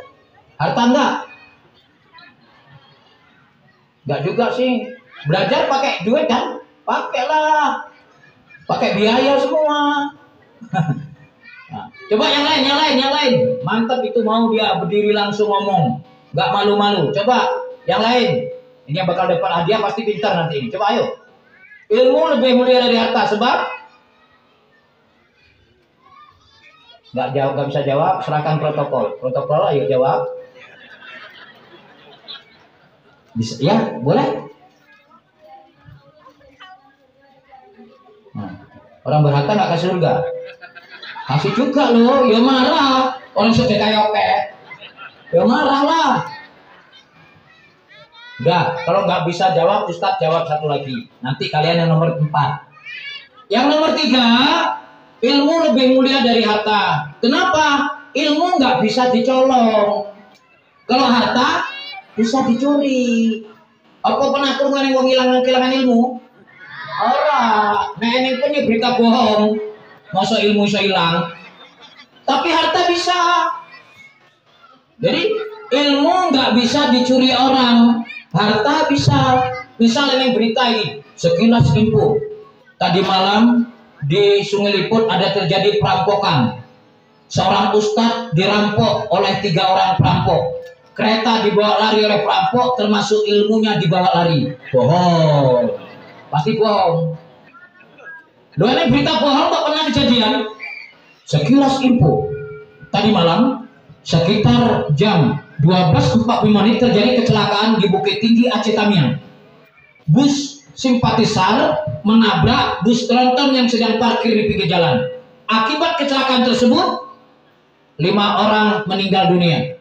harta enggak? Enggak juga sih. Belajar pakai duit kan? Pakailah. Pakai biaya semua. Coba yang lain. Mantap itu, mau dia berdiri langsung ngomong. Enggak malu-malu. Coba yang lain. Ini yang bakal dapat hadiah pasti pintar nanti ini. Coba ayo. Ilmu lebih mulia dari harta sebab nggak bisa jawab, serahkan protokol ayo jawab. Bisa ya, boleh. Orang berharta nggak kasih surga, kasih juga loh. Ya marah orang sedekah oke, ya marah lah. Udah, kalau nggak bisa jawab Ustadz jawab satu lagi, nanti kalian yang nomor 4. Yang nomor 3, ilmu lebih mulia dari harta. Kenapa? Ilmu nggak bisa dicolong. Kalau harta bisa dicuri. Apa pernah kurang yang kehilangan ilmu? Orang, nenek punya berita bohong. Masa ilmu bisa hilang? Tapi harta bisa. Jadi ilmu nggak bisa dicuri orang. Harta bisa. Misalnya yang berita ini, sekilas info. Tadi malam di Sungai Liput ada terjadi perampokan. Seorang ustadz dirampok oleh 3 orang perampok. Kereta dibawa lari oleh perampok, termasuk ilmunya dibawa lari. Bohong. Pasti bohong. Ini berita bohong tak pernah kejadian. Sekilas info. Tadi malam sekitar jam 12.45 terjadi kecelakaan di Bukit Tinggi Aceh Tamiang. Bus simpatisar menabrak bus tronton yang sedang parkir di pinggir jalan. Akibat kecelakaan tersebut 5 orang meninggal dunia,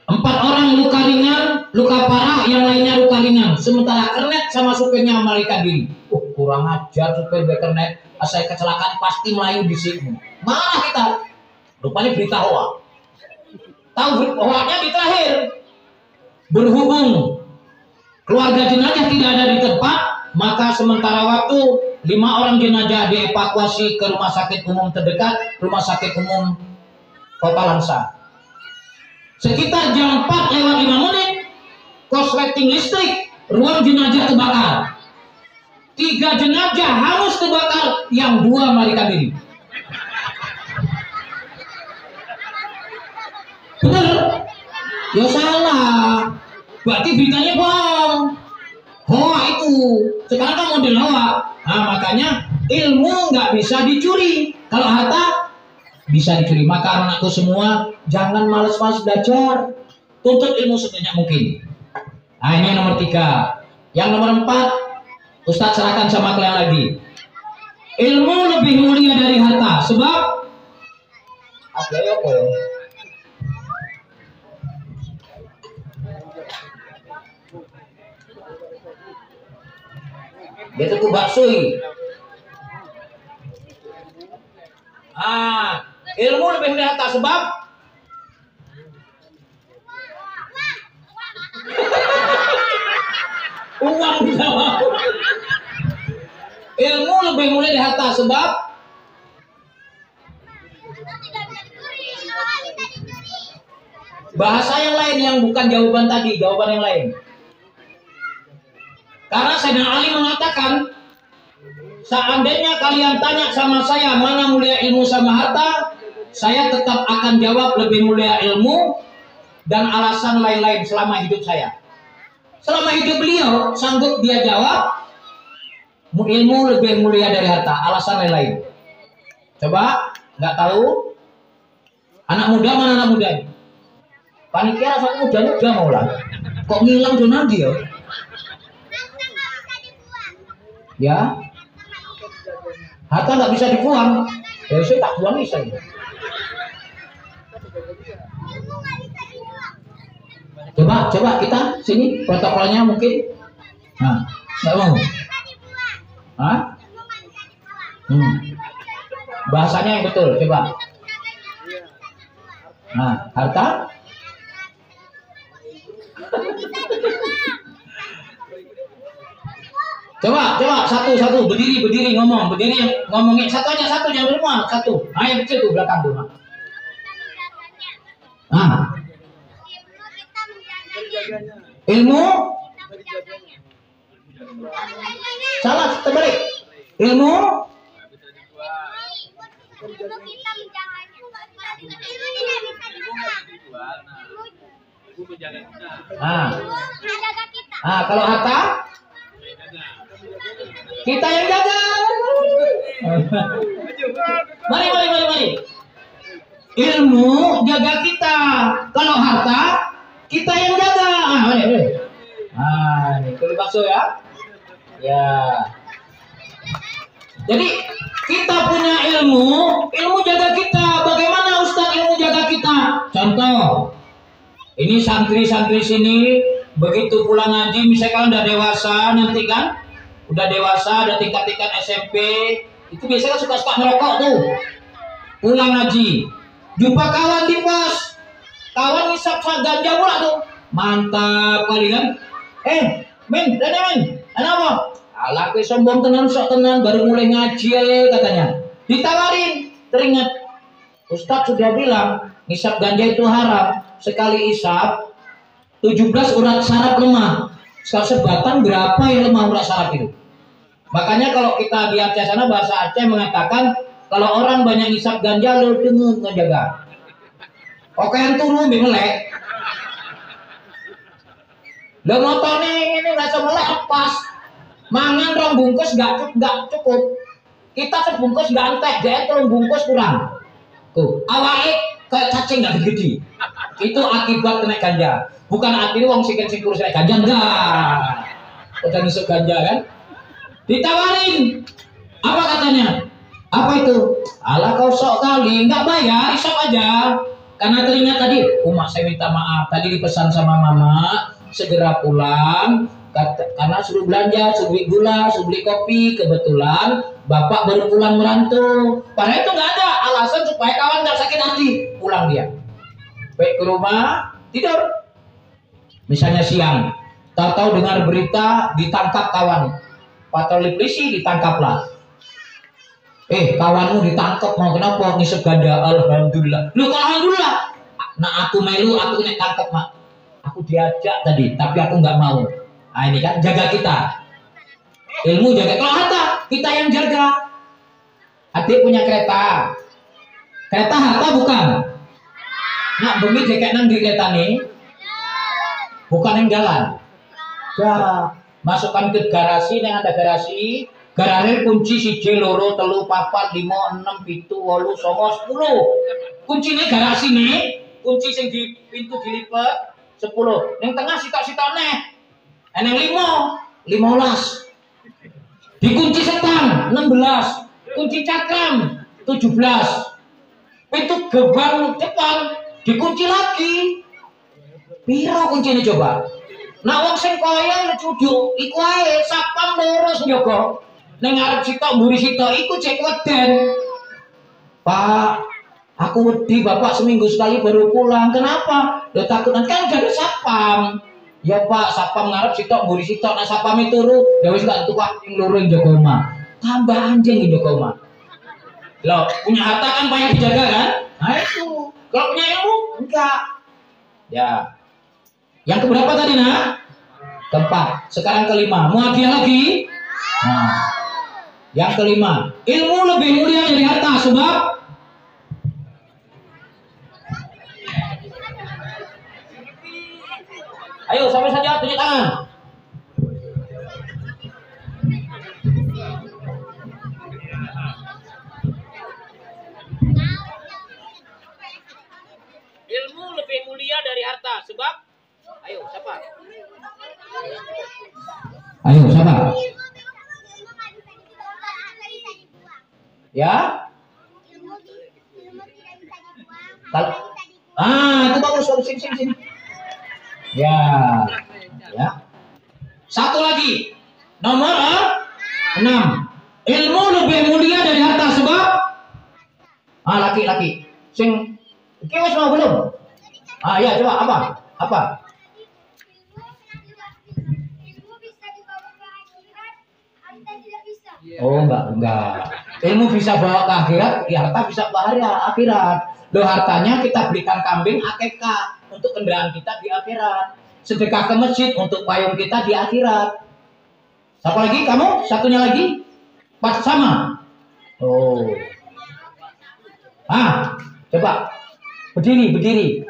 4 orang luka ringan, luka parah, yang lainnya luka ringan. Sementara kernet sama supirnya melarikan diri. Kurang ajar supir kernet. Asal kecelakaan pasti melayu di sini. Mana kita? Rupanya berita hoak. Tahu hoaknya di terakhir. Berhubung keluarga jenazah tidak ada di tempat, maka sementara waktu 5 orang jenazah dievakuasi ke rumah sakit umum terdekat, rumah sakit umum Kota Langsa. Sekitar jam 4:05, korsleting listrik, ruang jenazah terbakar. 3 jenazah hangus terbakar, yang 2 melarikan diri. Benar? Ya salah. Berarti beritanya bohong. Hoa itu. Sekarang kan model hoa. Makanya ilmu nggak bisa dicuri. Kalau harta bisa dicuri. Maka anakku semua jangan malas-malas belajar. Tuntut ilmu sebanyak mungkin. Ini yang nomor 3. Yang nomor 4, Ustadz serahkan sama kalian lagi. Ilmu lebih mulia dari harta. Sebab apa ya? Dia tuku baksui. Ilmu lebih mulia harta sebab uang tidak mau. Ilmu lebih mulia dari harta sebab bahasa yang lain yang bukan jawaban tadi, jawaban yang lain. Karena Sayyidina Ali mengatakan, seandainya kalian tanya sama saya mana mulia ilmu sama harta, saya tetap akan jawab lebih mulia ilmu dan alasan lain-lain selama hidup saya. Selama hidup beliau sanggup dia jawab ilmu lebih mulia dari harta, alasan lain-lain. Coba, nggak tahu? Anak muda mana anak muda? Panitia rasa muda mau lah. Kok ngilang Donaldi ya? Ya, harta nggak bisa dibuang. Ya saya tak buang bisa. Coba kita sini protokolnya mungkin. Nah, nggak mau. Hah? Bahasanya yang betul, coba. Nah, harta. Coba satu berdiri ngomongin satu aja, satu jangan semua, satu. Nah, yang kecil tuh belakang tuh. Nah. Ilmu salah terbalik. Ilmu kalau harta kita yang jaga. Mari. Ilmu jaga kita. Kalau harta kita yang jaga. Mari. Ini kulit bakso ya. Ya. Jadi kita punya ilmu jaga kita. Bagaimana Ustaz ilmu jaga kita? Contoh, ini santri-santri sini begitu pulang ngaji, misalkan udah dewasa nanti kan, udah dewasa, ada tingkat-tingkat SMP, itu biasanya suka-suka ngerokok tuh. Pulang ngaji, jumpa kawan di pos, kawan ngisap ganja pula tuh, mantap kali kan? Men, apa? Alah kowe sombong tenan sok tenan baru mulai ngaji aja katanya. Ditawarin, teringat Ustadz sudah bilang ngisap ganja itu haram. Sekali isap 17 urat saraf lemah. Sebatan berapa yang lemah urat saraf itu? Makanya kalau kita di Aceh sana bahasa Aceh mengatakan kalau orang banyak ngisap ganja lu dengung ngejaga. Oke yang turun melek. Lo motornya ini nggak semelek pas. Mangan rong bungkus nggak cukup. Kita sebungkus nggak entek, jadi rong bungkus kurang. Tuh, awalnya kayak cacing nggak gede. Itu akibat kena ganja. Bukan artinya wong sing kurus kena ganja enggak. Udah nusuk ganja kan? Ditawarin. Apa katanya? Apa itu? Alah kau sok kali, nggak bayar, isap aja. Karena teringat tadi, Mak saya minta maaf. Tadi dipesan sama mama segera pulang. Karena suruh belanja, suruh beli gula, suruh beli kopi. Kebetulan bapak baru pulang merantau. Padahal itu nggak ada alasan supaya kawan nggak sakit hati. Pulang dia, baik ke rumah tidur. Misalnya siang, tahu-tahu dengar berita ditangkap kawan. Patroli polisi ditangkaplah. Kawanmu ditangkap mau kenapa? Ngisep ganja. Alhamdulillah. Lu kok alhamdulillah? Nah aku melu, aku kena tangkap mak. Aku diajak tadi, tapi aku nggak mau. Nah ini kan jaga kita. Ilmu jaga. Kalau harta kita yang jaga. Adik punya kereta. Kereta harta bukan? Nak bumi dekek nang di kereta nih. Bukan yang jalan. Ya, masukkan ke garasi, yang ada garasi. Garasi kunci 1, 2, 3, 4, 5, 6, 7, 8, 9, 10. Kunci ini garasi nih. Kunci yang di pintu dilipat 10. Yang tengah sitok-sitok nih. Yang 15. Dikunci setang 16. Kunci cakram 17. Pintu gerbang depan dikunci lagi. Piro kunci ini coba? Nah wong sing kaya cucu iku ae sapam lurus njogo. Ning arep sitok mburi sitok iku cek weden. Pak, aku wedi bapak seminggu sekali baru pulang. Kenapa? Lo takut kan jadi sapam. Ya Pak, sapam ngarep sitok mburi sitok. Nah sapame turu, ya wis gak tukang loro ing jaga omah. Tambah anjing ing jaga omah. Loh, punya harta kan banyak dijaga kan? Nah itu. Kalau punya ilmu enggak. Ya. Yang keberapa tadi nak? Keempat. Sekarang kelima. Mau hadiah lagi? Nah. Yang kelima. Ilmu lebih mulia dari harta sebab Ayo sampai saja tunjuk tangan. Ilmu lebih mulia dari harta. Sebab, ayo siapa? Ayo siapa? Ya? Kalau itu bagus, sini. Ya. Ya. Satu lagi. Nomor 6. Ilmu lebih mulia dari harta sebab laki-laki. Sing iki wis mau belum? Ya coba apa? Apa? Oh enggak. Ilmu bisa bawa ke akhirat, harta bisa bawa akhirat. Loh hartanya kita belikan kambing akekah untuk kendaraan kita di akhirat. Sedekah ke masjid untuk payung kita di akhirat. Siapa lagi? Kamu? Satunya lagi? Pas sama. Oh. Coba. Berdiri.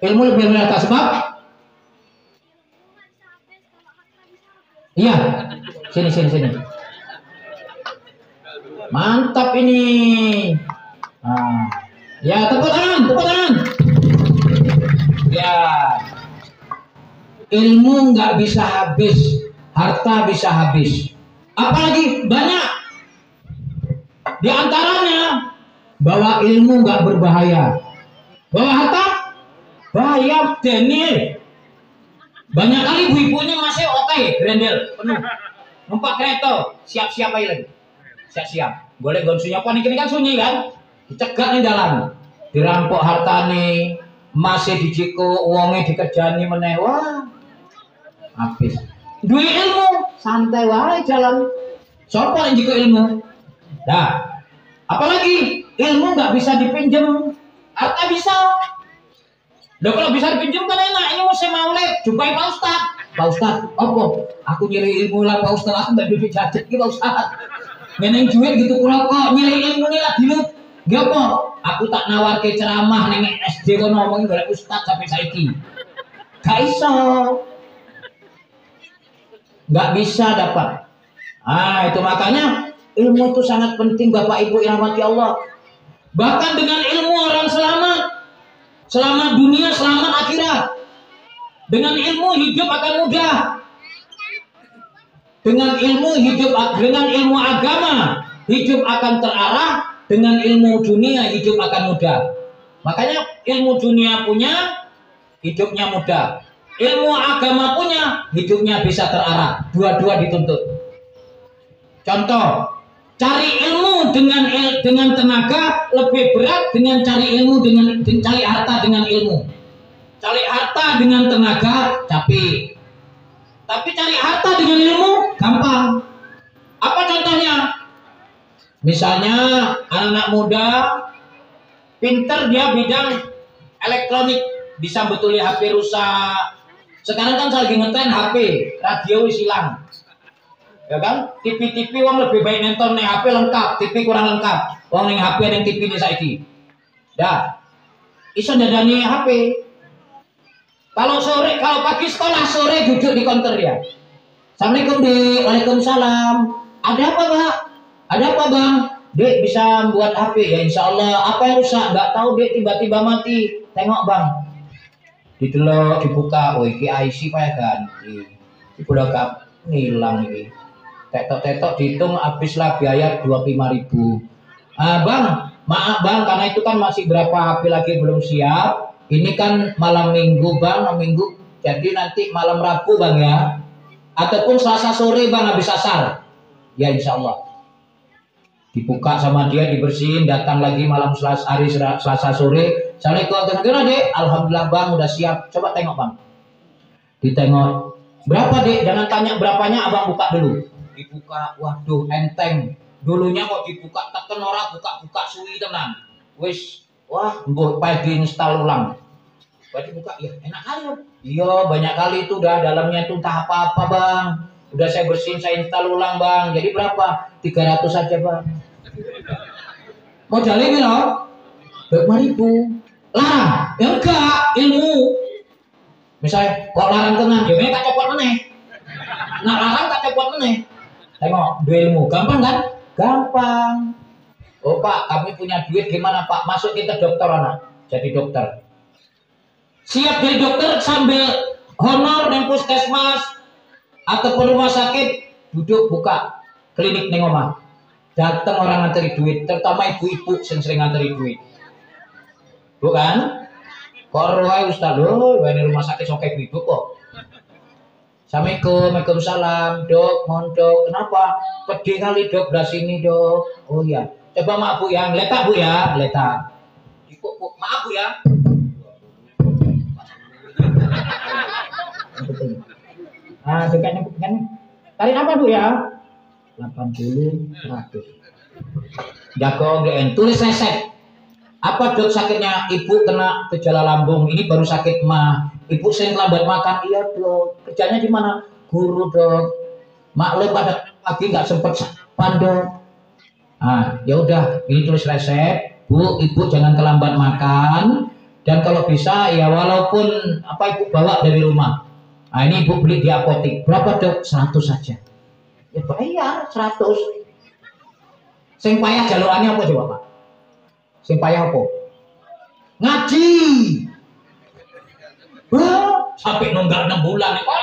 Ilmu lebih mulia sebab? Iya. Sini. Mantap ini. Ya, tepuk tangan. Ya. Ilmu nggak bisa habis, harta bisa habis. Apalagi banyak. Di antaranya bahwa ilmu nggak berbahaya, bahwa harta bahaya. Daniel. Banyak kali ibu-ibunya masih grendel penuh, numpak kereta, siap-siap aja lagi. Siap-siap. Boleh gonsunya apa ini kan sunyi kan? Dicegat nih dalam, dirampok hartane, masih dijiko uangnya dikerjani meneh. Wah, habis. Duit ilmu santai wae jalan. Sopo yang jiko ilmu? Nah, apalagi ilmu nggak bisa dipinjem, harta bisa. Loh kalau bisa dipinjem kan enak. Ini mau saya maulid, jumpai Pak Ustad. Pak Ustad, apa? Aku nyari ilmu lah Pak Ustad, aku nggak duit jajet gitu Pak Ustad. Ngeneng duit gitu kurang kok, nyari ilmu nih lah dulu. Gak apa? Aku tak nawar ke ceramah neng SD kok ngomongin oleh Ustad sampai saiki. Gak iso. Gak bisa dapat. Itu makanya ilmu itu sangat penting Bapak Ibu yang rahmati Allah. Bahkan dengan ilmu orang selamat. Selamat dunia, selamat akhirat. Dengan ilmu hidup akan mudah. Dengan ilmu agama hidup akan terarah. Dengan ilmu dunia hidup akan mudah. Makanya ilmu dunia punya, hidupnya mudah. Ilmu agama punya, hidupnya bisa terarah. Dua-dua dituntut. Contoh, cari ilmu dengan tenaga lebih berat dengan cari ilmu cari harta dengan ilmu. Cari harta dengan tenaga capek. Tapi cari harta dengan ilmu gampang. Apa contohnya? Misalnya anak-anak muda pinter dia bidang elektronik, bisa betulin HP rusak. Sekarang kan lagi ngetren HP, radio hilang. Ya kan? TV wong lebih baik nonton nih HP lengkap, TV kurang lengkap. Wong ning HP dan TV ini saiki. Dah. Iso dadani HP. Kalau pagi sekolah, sore duduk di counter ya. Assalamualaikum Dek, waalaikumsalam. Ada apa Pak? Ada apa Bang? Dek bisa buat HP ya Insya Allah. Apa yang rusak? Gak tahu Dek, tiba-tiba mati. Tengok Bang. Didelok, dibuka. Oh iki IC Pak ya ganti. Udah gak ngilang ini. Tetok-tetok dihitung habislah biaya 25.000. Bang, maaf Bang karena itu kan masih berapa HP lagi belum siap. Ini kan malam minggu Bang, minggu. Jadi nanti malam Rabu Bang ya. Ataupun Selasa sore Bang habis asar. Ya Insya Allah. Dibuka sama dia, dibersihin, datang lagi malam Selasa sore. Assalamualaikum Dek. Alhamdulillah Bang udah siap. Coba tengok Bang. Ditengok. Berapa Dek? Jangan tanya berapanya, Abang buka dulu. Dibuka, waduh enteng. Dulunya kok dibuka teken orang buka suwi tenan. Wis, wah, mbok pagi install ulang. Berarti buka, ya enak kali loh. Iya, banyak kali itu udah dalamnya itu entah apa-apa Bang. Udah saya bersihin, saya install ulang Bang. Jadi berapa? 300 saja Bang. Modalnya berapa? 5.000. Larang? Ya enggak, ilmu. Misalnya kok larang tenan, ya tak copot meneh. Nak larang tak copot meneh. Tengok, duit ilmu gampang kan? Gampang. Oh Pak, kami punya duit gimana Pak? Masuk kita dokter anak, jadi dokter. Siap jadi dokter sambil honor dan puskesmas ataupun rumah sakit, duduk buka klinik ning omah. Datang orang nganteri duit, terutama ibu-ibu yang sering nganteri duit. Bukan? Korwai Ustaz, loh, di rumah sakit sokai ibu kok. Assalamualaikum, waalaikumsalam, dok, mohon dok, kenapa? Pedih kali dok, belah sini dok. Oh iya, coba maaf bu ya, letak bu ya, letak. Ibu, maaf bu ya. Ah, dekatnya bukan. Tarik apa bu ya? 80, 100. Jago, tulis resep. Apa dok sakitnya? Ibu kena gejala lambung. Ini baru sakit mah. Ibu sering lambat makan. Iya dok. Kerjanya di mana? Guru dok. Maklum pada pagi nggak sempet sarapan dok. Ah, ya udah. Ini tulis resep. Bu, ibu jangan terlambat makan. Dan kalau bisa ya walaupun apa ibu bawa dari rumah. Nah ini ibu beli di apotek. Berapa dok? 100 saja. Ya bayar 100. Sing payah jalurannya apa coba Pak? Sing payah apa? Ngaji. Wah, sampai nunggak 6 bulan apa?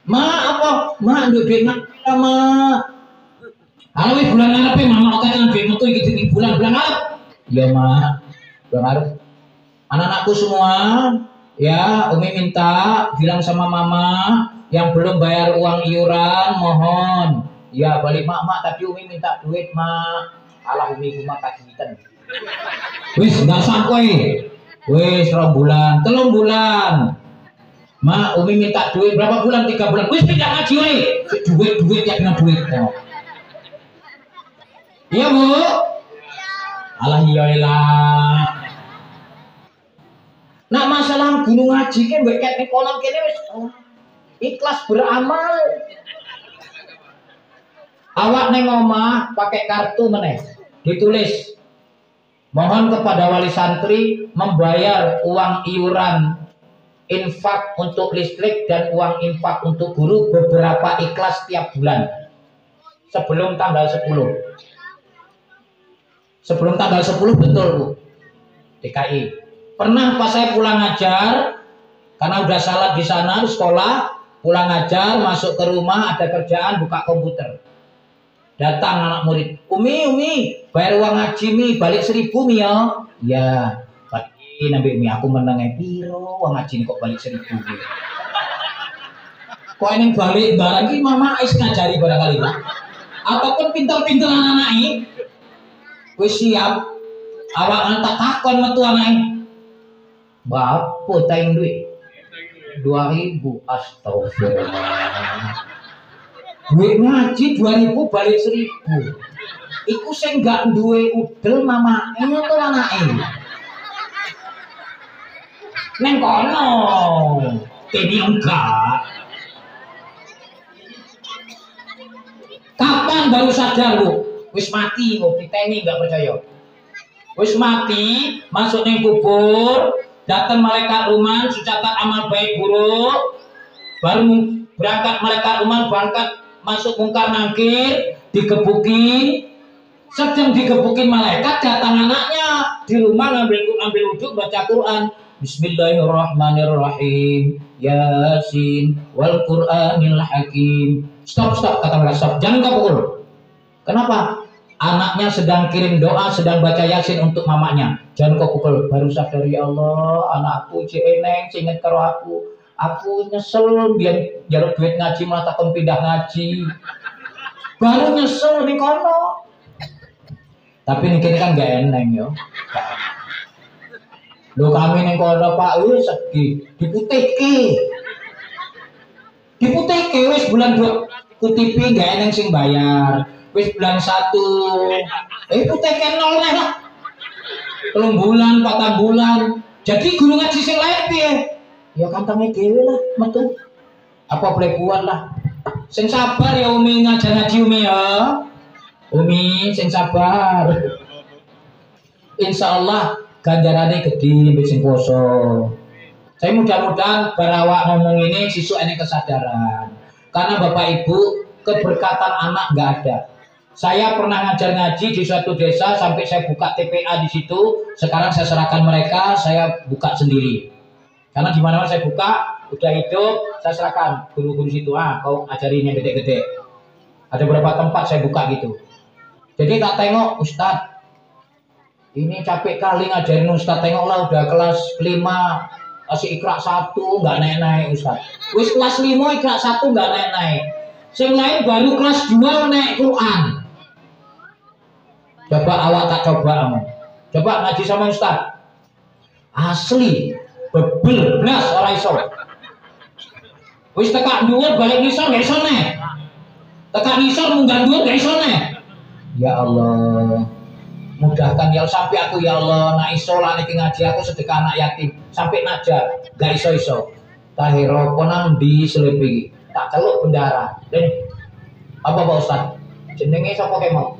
Ma apa? Ma nduk duit sama. Halo bulan ngarep mama oke kan duit metu iki bulan ngarep. Ya ma. Bulan ngarep. Anak-anakku semua, ya Umi minta bilang sama mama yang belum bayar uang iuran mohon. Ya balik mak tadi Umi minta duit mak. Alah Umi mak kagitan. Wis nggak sampai. Wis 2 bulan, 3 bulan. Mak Umi minta duit berapa bulan? 3 bulan. Wis pindah ngaji we. Duit ya kena duit. Iya bu. Alah iya lah. Nak masalah gunung ngaji kan beket nih kolam kene wis ikhlas beramal. Awak neng omah pakai kartu meneh ditulis mohon kepada wali santri membayar uang iuran infak untuk listrik dan uang infak untuk guru beberapa ikhlas tiap bulan sebelum tanggal 10 betul Bu DKI. Pernah pas saya pulang ngajar karena udah salat di sana di sekolah, pulang ngajar masuk ke rumah ada kerjaan buka komputer. Datang anak murid, Umi, bayar uang ngaji mi, balik 1000 mi ya. Ya, balik nabi mi, aku menang piro, uang ngaji ini kok balik 1000 mi. Kok ini balik barang ini mama is ngajari barangkali Pak. Ataupun pintar-pintar anak-anak ini, wis siap, awak tak takon metu anak ini. Bapak taing duit 2000, astagfirullah. Duit ngaji 2000 balik 1000. Iku sing gak duwe udel mama ini tuh anake. Neng kono. Ini enggak. Kapan baru sadar Bu? Wis mati kok diteni enggak percaya. Wis mati, masuk neng kubur, datang malaikat rumah, catat amal baik buruk, baru berangkat malaikat rumah berangkat masuk mungkar nangkir, digebukin, sedang digebukin malaikat datang anaknya di rumah ngambil wudhu baca Quran. Bismillahirrahmanirrahim. Yasin wal Qur'anil Hakim. Stop kata mereka stop. Jangan kau pukul. Kenapa? Anaknya sedang kirim doa, sedang baca Yasin untuk mamanya. Jangan kau pukul. Baru sadar ya Allah, anakku eneng, inget karo aku. Aku nyesel biar jalur duit ngaji malah takon pindah ngaji. Baru nyesel nih kono. Tapi nih kini kan gak eneng yo. Lo kami nih kono Pak wis sedih. Diputihke wis bulan 2 kutipi gak eneng sing bayar. Wis bulan 1 putihke 0 lah. 3 bulan, 4 bulan. Jadi guru ngaji sing lain piye? Ya kantongnya dewe lah, metu. Apa boleh buat lah. Sing sabar ya Umi ngajar ngaji Umi ya. Umi sing sabar. Insya Allah ganjarane gede sing poso. Saya mudah-mudahan barawak ngomong ini siswa ini kesadaran. Karena Bapak Ibu keberkatan anak nggak ada. Saya pernah ngajar ngaji di suatu desa sampai saya buka TPA di situ. Sekarang saya serahkan mereka, saya buka sendiri. Karena di mana saya buka udah hidup, saya serahkan guru-guru situ. Kau ajarin yang gede-gede. Ada beberapa tempat saya buka gitu. Jadi tak tengok Ustadz, ini capek kali ngajarin Ustadz, tengoklah udah kelas 5. Kasih ikrak 1 nggak naik-naik Ustaz. Wis kelas 5 ikrak 1 nggak naik-naik. Yang lain baru kelas 2 naik Quran. Coba awak tak coba. Coba ngaji sama Ustaz. Asli bebel blas ora iso. Wis tekak dhuwur balik ngisor gak iso nek. Tekak ngisor munggah dhuwur gak iso nek. Ya Allah. Mudahkan ya sampai aku ya Allah nak iso lah niki ngaji aku sedekah anak yatim sampai najar gak iso tahiro konang di selepi tak celuk bendara dan apa Pak Ustaz jenenge sapa ke mau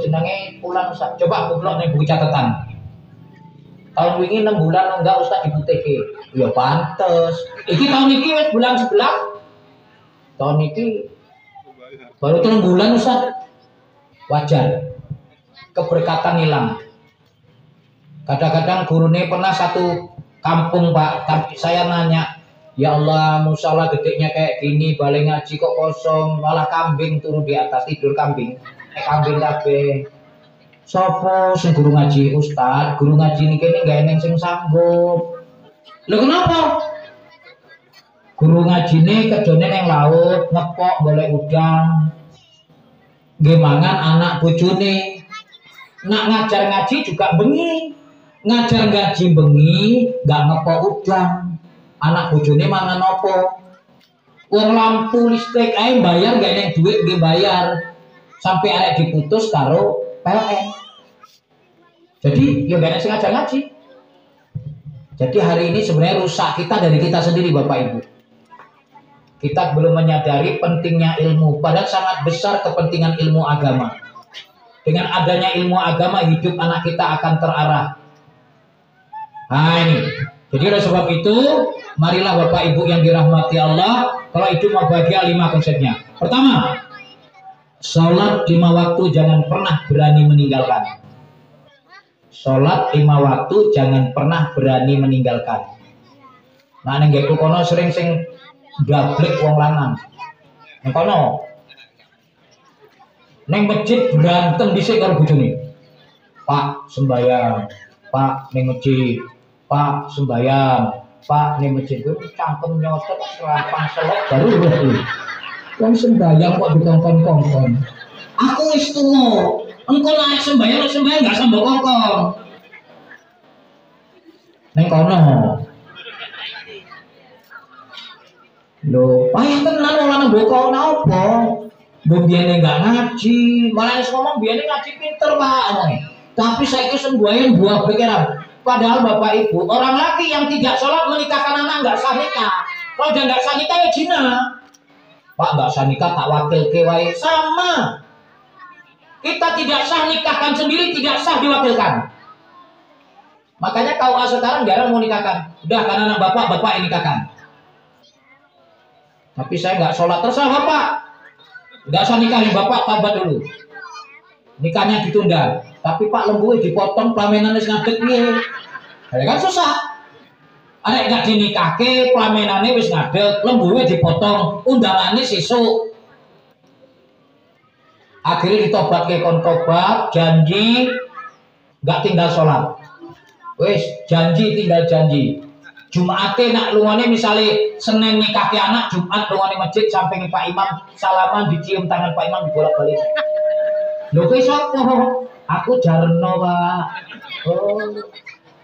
jenenge pulang Ustaz coba aku blok ning buku catatan tahun wingi 6 bulan enggak Ustaz di BTK ya pantes iki tahun iki wis bulan 11 tahun iki baru 3 bulan Ustaz wajar keberkatan hilang. Kadang-kadang gurune pernah satu kampung Pak, tapi saya nanya, ya Allah musola gedenya kayak gini, balik ngaji kok kosong, malah kambing turun di atas tidur kambing, kambing kabeh. Sopo sing guru ngaji Ustad, guru ngaji ini kene nggak eneng sing sanggup. Lo kenapa? Guru ngaji ini kedone neng laut, ngepok boleh udang, gemangan anak bojone. Nak ngajar ngaji juga bengi, ngajar ngaji bengi, gak ngepok udang, anak bojone mangan opo, uang lampu listrik ae bayar gak ada duit dia bayar, sampai arek diputus karo PLN. Jadi ya gak ada sing ngajar ngaji. Jadi hari ini sebenarnya rusak kita dari kita sendiri Bapak Ibu. Kita belum menyadari pentingnya ilmu, padahal sangat besar kepentingan ilmu agama. Dengan adanya ilmu agama, hidup anak kita akan terarah. Nah ini. Jadi oleh sebab itu, marilah Bapak Ibu yang dirahmati Allah, kalau hidup mau bahagia 5 konsepnya. Pertama, sholat 5 waktu jangan pernah berani meninggalkan. Sholat 5 waktu jangan pernah berani meninggalkan. Nah nenggeku kono sering sing gablek wong lanang. Neng kono neng masjid berantem dhisik karo bojone. Pak sembayang, Pak neng masjid, Pak sembayang, Pak neng masjid itu cangkem nyotot serapan selek baru berarti. Wong sembayang kok dikongkon-kongkon. Aku wis tuwa. Engko naik sembayang enggak sambok kongkon. Neng kono. Lho, payah tenan wong lanang mbok napa? Mbok biyen enggak ngaji, malah wis ngomong biyen ngaji pinter Pak. Tapi saiki semboyan buah pikiran. Padahal Bapak Ibu, orang laki yang tidak sholat menikahkan anak enggak sah nikah. Kalau dia enggak sah nikah ya zina. Pak enggak sah nikah tak wakil kewae sama. Kita tidak sah nikahkan sendiri, tidak sah diwakilkan. Makanya KUA sekarang jarang mau nikahkan. Udah kan anak bapak yang nikahkan. Tapi saya nggak sholat terserah Bapak. Nggak usah nikahin Bapak, tabat dulu. Nikahnya ditunda. Tapi Pak lembu dipotong pelamenannya ngadeg nih. Ya kan susah. Ada nggak dinikahke pelamenannya wis ngadeg, lembu dipotong, undangannya sesuk. Akhirnya ditobat ke kontobat, janji nggak tinggal sholat. Wis janji tinggal janji. Jumatnya nak luangnya misalnya Senin nikah ke anak, Jumat luangnya masjid samping Pak Imam salaman dicium tangan Pak Imam dibolak-balik. Lho kowe sapa? Aku Jarno Pak. Oh.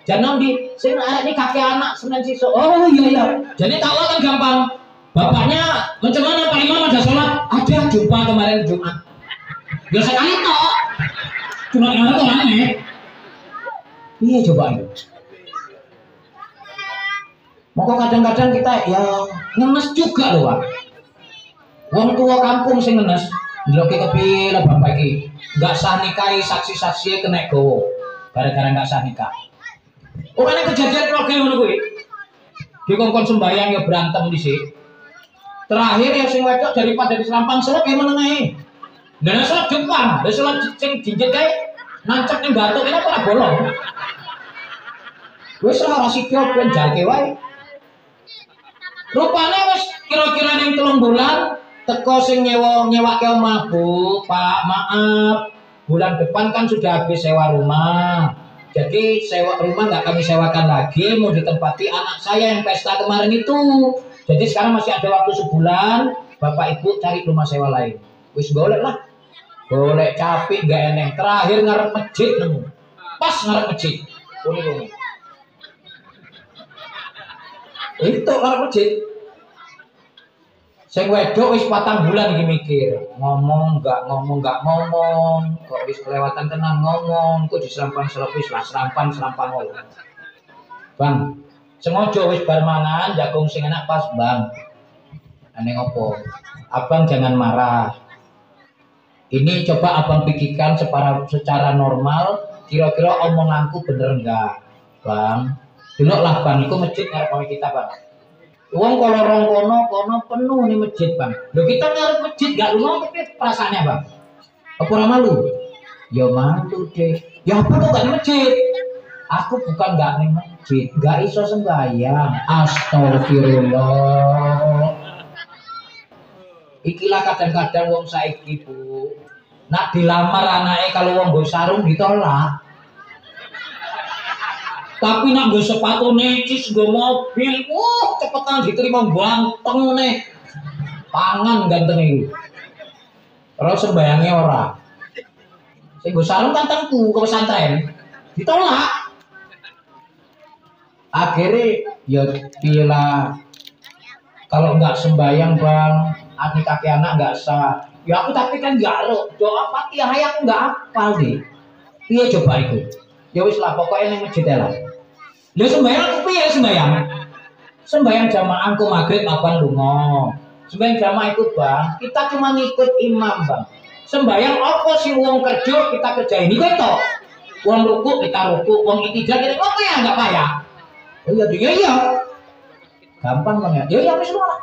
Jarno di sing arek nikah ke anak Senin sesuk. Oh iya. Jadi tahu kan gampang. Bapaknya macam mana Pak Imam ada sholat? Ada jumpa kemarin Jumat. Ya sekali toh. Cuma yang itu aneh. Iya coba itu. Maka kadang-kadang kita ya ngenes juga loh Pak. Wong tua kampung sing ngenes, ndeloke kepila bapak iki. Enggak sah nikahi saksi-saksi kena gowo. Gara-gara enggak sah nikah. Oh kan kejadian keluarga ngono kuwi. Dikongkon sembayang ya berantem dhisik. Terakhir ya sing wedok daripada diselampang selek ya menengae. Dan salat depan, dan salat sing jinjit kae nancep ning batu kene ora bolong. Wis ora sida ben jarke wae. Rupane wis kira-kira ning 3 bulan teko sing nyewake omah, Bu, Pak, maaf. Bulan depan kan sudah habis sewa rumah. Jadi sewa rumah nggak kami sewakan lagi, mau ditempati anak saya yang pesta kemarin itu. Jadi sekarang masih ada waktu sebulan, Bapak Ibu cari rumah sewa lain. Wis golek lah. Golek capek gak eneng. Terakhir ngarep masjid nemu. Pas ngarep masjid. Ini. Itu ngarep masjid. Sing wedok wis 4 bulan iki mikir, ngomong gak ngomong, kok wis kelewatan tenan ngomong, kok diserampang-serap wis lah serampang wae. Bang, sengaja wis bar mangan jagung sing enak pas, Bang. Aneh opo? Abang jangan marah. Ini coba abang pikirkan secara normal, kira-kira omonganku bener enggak, Bang? Deloklah Bang, iku masjid ngarep kita, Bang. Uang kalau orang kono penuh nih masjid, Bang. Loh kita ngarep masjid gak lunga tapi perasaannya, Bang. Apa ora malu? Ya malu deh. Ya apa kok gak nih masjid? Aku bukan gak nih masjid, gak iso sembahyang. Astagfirullah. Ikilah kadang-kadang wong saiki, Bu. Nak dilamar anaknya kalau wong nggo sarung ditolak. Tapi nak gue sepatu necis, gue mobil, cepetan diterima ganteng nih, pangan ganteng itu. Terus sembayangnya ora, saya gue sarung gantengku ke pesantren, ditolak. Akhirnya ya bila kalau nggak sembayang Bang, adik kakek anak nggak sah. Ya aku tapi kan nggak doa Fatihah aku nggak hafal deh. Iya coba itu. Ya wis lah pokoknya ini masjid lah. Lha sembayang aku piye sembayang? Sembayang jamaah ku maghrib apa lunga. Sembayang jamaah ikut Bang, kita cuma ngikut imam Bang. Sembayang apa sih wong kerja kita kerjain iki to. Wong ruku kita ruku, wong itidal kita apa ya enggak payah. Oh iya. Gampang Bang ya. Ya wis lah.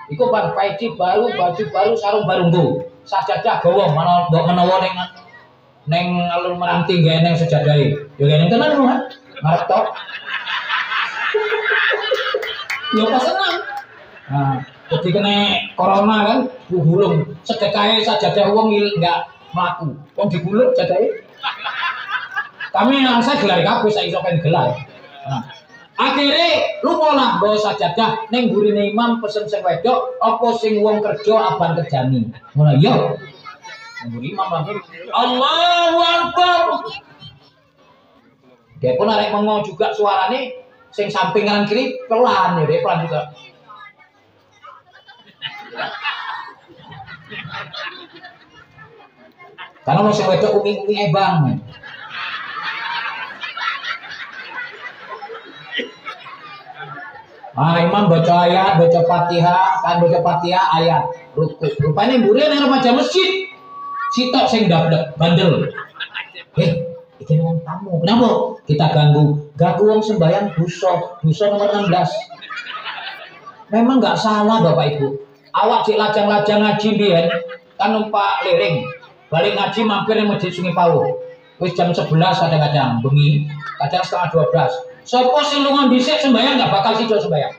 Iku Bang peci baru, baju baru, sarung baru nggo. Sajadah gawa menawa ning alun meranti gak neng sejadahe. Ya gak neng tenan kan? Ngarep tok. Ya pas senang. Nah, jadi kena corona kan, gulung. Sedekahe sajadah wong enggak mlaku. Wong digulung jadahe. Kami yang saya gelar kabeh saya iso kan gelar. Nah, akhirnya lu malah nggo sajadah ning gurine imam pesen sing wedok apa sing wong kerja abang kerjani. Ngono ya. Imam lagi Allahu Akbar. Dia pun arek mengo juga suaranya sing samping kanan kiri pelan ya, dia pelan juga. Karena mau sing wedok umi-umi Bang. Imam baca ayat, baca Fatihah, ayat, ruku. Rupanya mburi nang remaja masjid. Sitok sing dablek bandel. Iki wong tamu. Kenapa? Kita ganggu wong sembahyang dosa nomor 16. Memang nggak salah Bapak Ibu. Awak cek lajang-lajang ngaji biyen kan numpak lering. Balik ngaji mampir ning Masjid Sungai Pawu. Wis jam 11 kadang-kadang bengi, kadang setengah 12. Sopo sing lunga dhisik sembahyang nggak bakal sido sembahyang.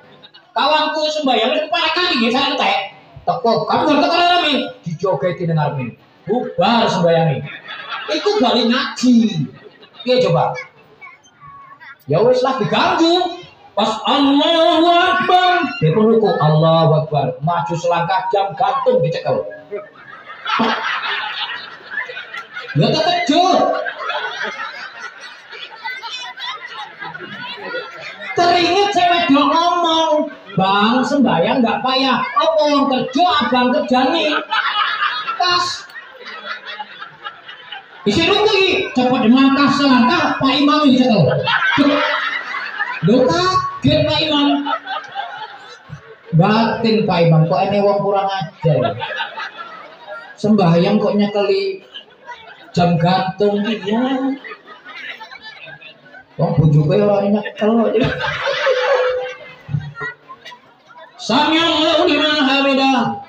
Kawanku sembahyang wis para kali nggih saya entek. Teko, kamu ngerti karo rame dijogeti ning arep. Bubar sembayangi. Iku balik ngaji. Piye coba? Ya wis lah diganggu. Pas Allahu Akbar, dia pun ruku Allahu Akbar, maju selangkah jam gantung dicekel. Ya terkejut. Teringat saya wedok ngomong, Bang sembayang nggak payah. Apa yang kerja abang kerjani? Pas isi ruku iki cepet melangkah selangkah Pak Imam iki cekel. Lho kaget Pak Imam. Batin Pak Imam kok ene wong kurang ajar. Sembahyang kok nyekeli jam gantung ya. Wong bojoke ora nyekel kok. Samiallahu liman hamidah.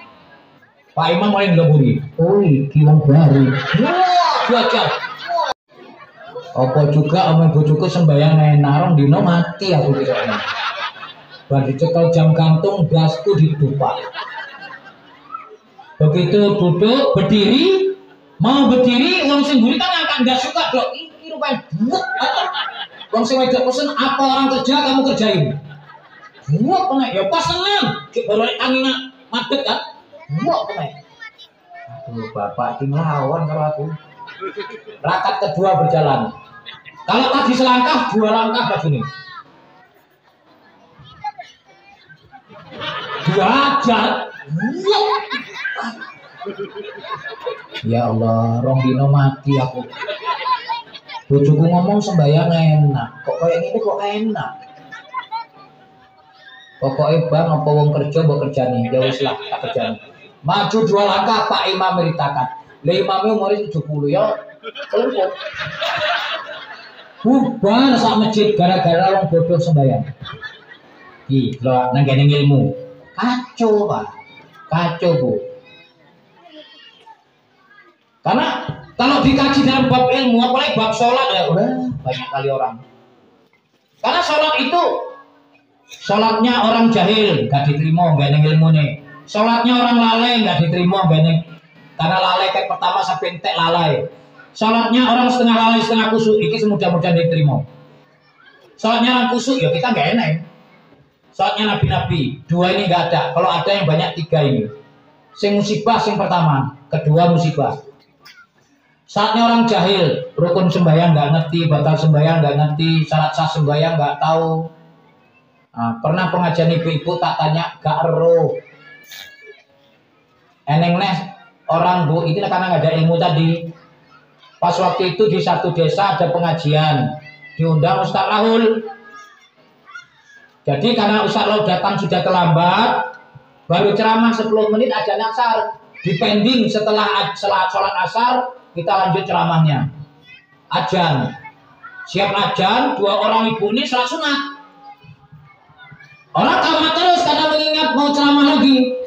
Pak Imam mulai ngeleburi. Oh, iki wong baru. Wah, belajar. Apa juga omong bojoku sembayang narong dino mati aku kira. Bar dicekel jam gantung gasku ditupak. Begitu duduk berdiri, mau berdiri wong sing mburi kan angkat gas suka dok. Iki rupane buek. Wong sing wedok pesen apa orang kerja kamu kerjain. Buek kena ya pas seneng. Cek baru angin madeg kan. Buek kena. Aduh bapak iki nglawan karo aku. Rakaat kedua berjalan. Kalau tadi selangkah, 2 langkah maju nih. Belajar. Ya Allah, rong dino mati aku. Bojoku ngomong sembayang enak. Kok kayak gini kok enak. Pokoknya bang, apa wong kerja mbok kerjani, ya wis lah tak kerjani. Maju 2 langkah Pak Imam meritakan. Lah imamnya umurnya 70 ya. Kelumpuk. Bubar sak masjid gara-gara wong bodoh sembayang. Ih, lho nang kene ilmu. Kacau, Pak. Kacau, Bu. Karena kalau dikaji dalam bab ilmu, apalagi bab sholat ya, udah banyak kali orang. Karena sholat itu sholatnya orang jahil, gak diterima, gak ada ilmunya. Sholatnya orang lalai, gak diterima, gak ada. Karena lalai kayak pertama sampai entek lalai. Sholatnya orang setengah lalai setengah kusuk, ini semudah-mudahan diterima. Sholatnya orang kusuk ya kita nggak enak. Sholatnya nabi-nabi 2 ini nggak ada. Kalau ada yang banyak 3 ini. Sing musibah sing pertama, kedua musibah. Saatnya orang jahil, rukun sembahyang nggak ngerti, batal sembahyang nggak ngerti, syarat sah sembahyang nggak tahu. Nah, pernah pengajian ibu-ibu tak tanya gak ero. Eneng neh orang Bu ini karena nggak ada ilmu tadi. Pas waktu itu di satu desa ada pengajian, diundang Ustaz Rahul. Jadi karena Ustaz Rahul datang sudah terlambat, baru ceramah 10 menit adzan asar, dipending setelah sholat asar kita lanjut ceramahnya. Adzan, siap adzan, 2 orang ibu ini salat sunat. Orang tamat terus karena mengingat mau ceramah lagi.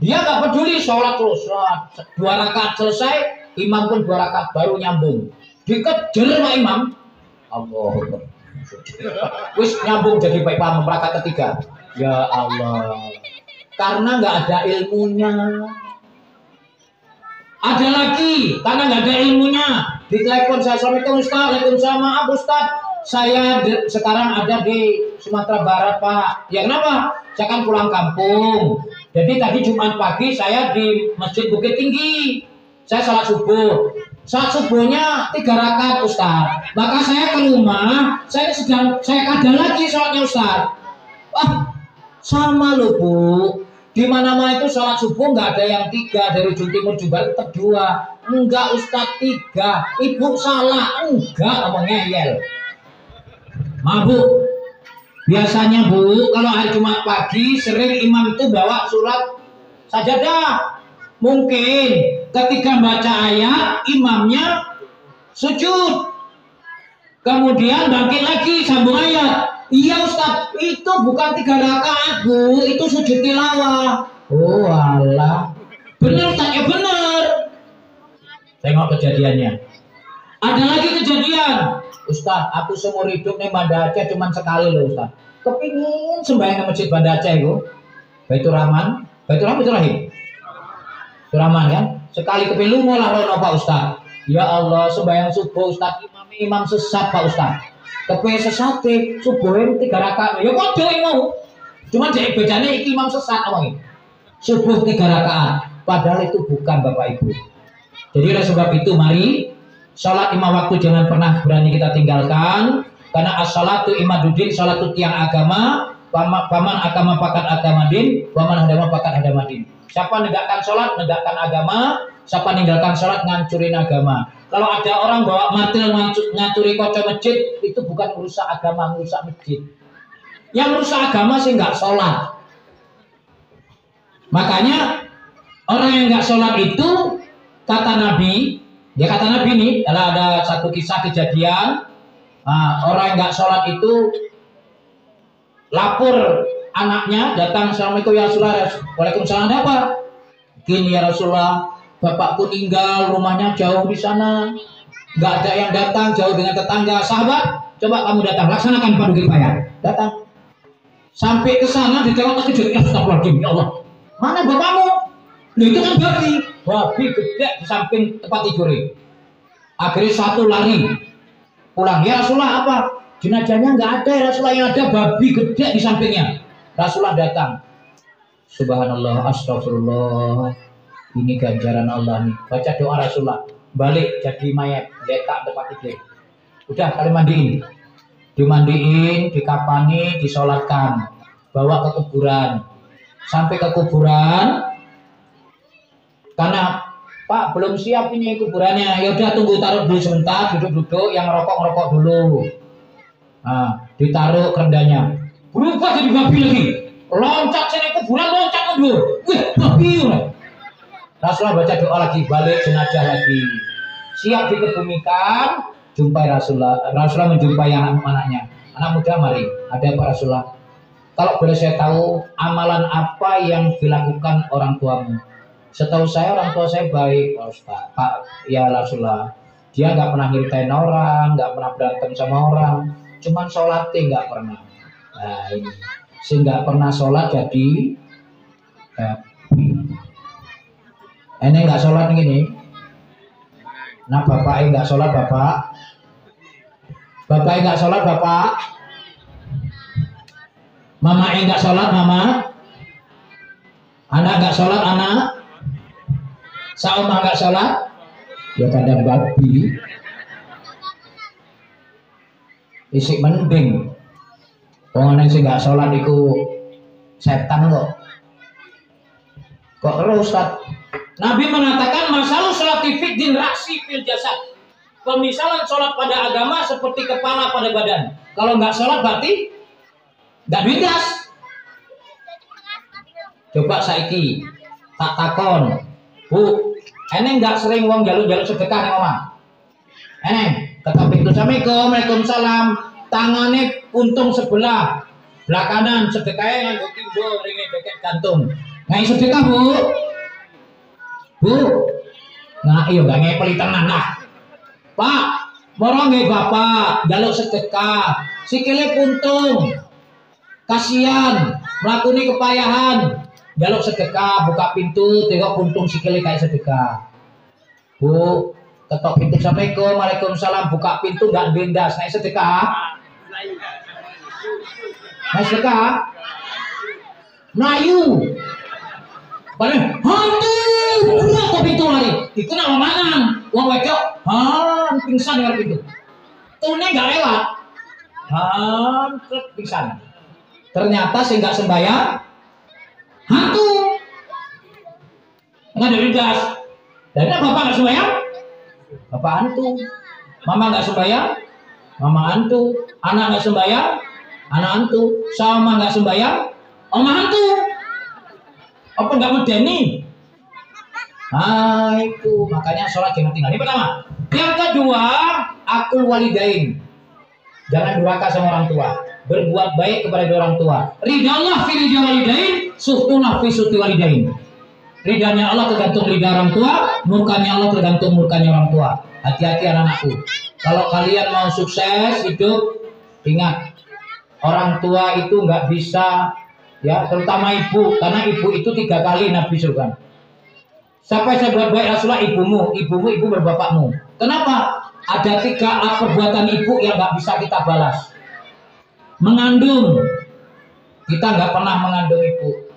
Dia nggak peduli sholat terus, 2 rakaat selesai. Imam pun 2 rakaat baru nyambung. Dikejar Pak Imam. Allah. Wis nyambung jadi Pak Imam rakaat ketiga. Ya Allah. Karena nggak ada ilmunya. Ada lagi karena nggak ada ilmunya. Ditelepon saya Assalamualaikum Ustaz, Waalaikumsalam maaf Ustaz. Saya sekarang ada di Sumatera Barat Pak. Ya kenapa? Saya kan pulang kampung. Jadi tadi Jumat pagi saya di Masjid Bukit Tinggi. Saya salat subuh. Salat subuhnya 3 rakaat Ustaz. Maka saya ke rumah, saya kadang lagi sholatnya Ustaz. Wah, sama loh Bu. Di mana-mana itu sholat subuh nggak ada yang 3 dari ujung timur jumbar tetap 2. Enggak Ustaz 3. Ibu salah. Enggak, ngomong ngeyel. Bu, biasanya Bu, kalau hari Jumat pagi sering imam itu bawa surat sajadah. Mungkin ketika baca ayat imamnya sujud, kemudian bangkit lagi sambung ayat. Iya Ustaz, itu bukan 3 rakaat Bu, itu sujud tilawah. Oh alah, bener Ustaz, ya bener. Tengok kejadiannya. Ada lagi kejadian, Ustaz, aku seumur hidup nih Banda Aceh cuma sekali loh Ustaz. Kepingin sembahyang ke masjid Banda Aceh itu, Baitur Rahman, Baitur Rahim. Rahman kan, sekali kepilu malah rono Pak Ustaz. Ya Allah, sembahyang subuh Ustaz, imam sesat Pak Ustaz. Kepe sesate subuhin 3 rakaat. Ya kok dhewe mau. Cuma dhek bedane iki imam sesat omongin. Subuh 3 rakaat. Padahal itu bukan Bapak Ibu. Jadi oleh sebab itu mari salat 5 waktu jangan pernah berani kita tinggalkan. Karena as-salatu imaduddin, salat itu tiang agama. Paman agama pakat agama din, paman agama pakat agama din. Siapa negakkan sholat, negakkan agama. Siapa ninggalkan sholat, ngancurin agama. Kalau ada orang bawa martil ngacuri kaca masjid, itu bukan merusak agama, merusak masjid. Yang merusak agama sih nggak sholat. Makanya orang yang nggak sholat itu kata Nabi, ya kata Nabi nih, ada satu kisah kejadian. Nah, orang yang nggak sholat itu lapor anaknya datang, assalamualaikum ya Rasulullah. Waalaikumsalam, ada apa? Gini ya Rasulullah, bapakku tinggal, rumahnya jauh di sana, nggak ada yang datang, jauh dengan tetangga. Sahabat, coba kamu datang, laksanakan fardu kifayah. Datang, sampai ke sana ditengok terkejut, ya astagfirullahaladzim, ya Allah, mana bapakmu? Loh, itu kan babi gede di samping tempat tidurnya. Akhirnya satu lari pulang, ya Rasulullah apa? Jenazahnya nggak ada ya Rasulullah, yang ada babi gede di sampingnya. Rasulullah datang, subhanallah, astagfirullah, ini ganjaran Allah nih. Baca doa Rasulullah, balik jadi mayat, letak tempat tidur. Udah, kalian dimandiin, dikapani, disolatkan, bawa ke kuburan. Sampai ke kuburan, karena Pak belum siap ini kuburannya, ya udah tunggu, taruh dulu sebentar, duduk-duduk, yang ngerokok dulu. Nah, ditaruh kerendanya, berubah jadi babi lagi, loncat sini kuburan, loncat mundur, wih babi. Rasulullah baca doa lagi, balik jenazah lagi, siap dikebumikan, jumpai Rasulullah. Rasulullah menjumpai anak-anaknya, anak muda, mari, ada apa Rasulullah? Kalau boleh saya tahu, amalan apa yang dilakukan orang tuamu? Setahu saya orang tua saya baik, Pak, ya Rasulullah. Dia nggak pernah nyeritain orang, nggak pernah berantem sama orang, cuman sholatnya nggak pernah. Nah ini, sehingga pernah sholat jadi ini nggak sholat gini. Nah bapaknya nggak sholat bapaknya nggak sholat bapak, mamanya nggak sholat mama, anak nggak sholat anak. Sama nggak sholat, ya kadang babi. Isik mending. Pengen sih nggak sholat itu setan kok. Kok terus Ustaz? Nabi mengatakan masalah sholat fiddin raksi fil jasad. Pemisalan sholat pada agama seperti kepala pada badan. Kalau nggak sholat berarti nggak bindas. Coba saiki tak takon, Bu, eneng nggak sering wong jaluk sedekah nih omah? Eneng, ketok pintu, assalamualaikum, waalaikumsalam, tangannya untung sebelah kanan, sedekahnya nganggo timbul, ringe bekek gantung. Ngai sedekah Bu, nah iya nggak ngepeli tenan lah. Pak, moro nggih bapak, jaluk sedekah, sikile puntung, kasihan, mlakune kepayahan. Jaluk sedekah, buka pintu, tengok puntung sikile kayak sedekah. Bu, ketok pintu, assalamualaikum, waalaikumsalam, buka pintu nggak bendas, naik sedekah. Naik sedekah. Melayu. Padahal hantu, buka ke pintu lari. Dikenal mangan, wong wedok, pingsan di pintu. Tune nggak lewat, pingsan. Ternyata sih nggak sembahyang. Hantu nggak ada gas. Dan bapak nggak sembahyang, bapak hantu. Mama nggak sembahyang, mama hantu. Anak nggak sembahyang, anak hantu. Sama nggak sembahyang, oma hantu. Apa nggak medeni? Nah itu makanya sholat jangan tinggal. Ini pertama. Yang kedua, akul walidain. Jangan durhaka sama orang tua. Berbuat baik kepada orang tua. Ridallah fi ridha walidain, suhtullah fi suhti walidain. Ridanya Allah tergantung lidah orang tua, murkanya Allah tergantung murkanya orang tua. Hati-hati anak-anakku. Kalau kalian mau sukses hidup, ingat orang tua itu nggak bisa, ya terutama ibu, karena ibu itu 3 kali Nabi surga. Sampai saya buat baik Rasulullah, ibu berbapakmu. Kenapa? Ada 3 perbuatan ibu yang nggak bisa kita balas. Mengandung, kita nggak pernah mengandung ibu.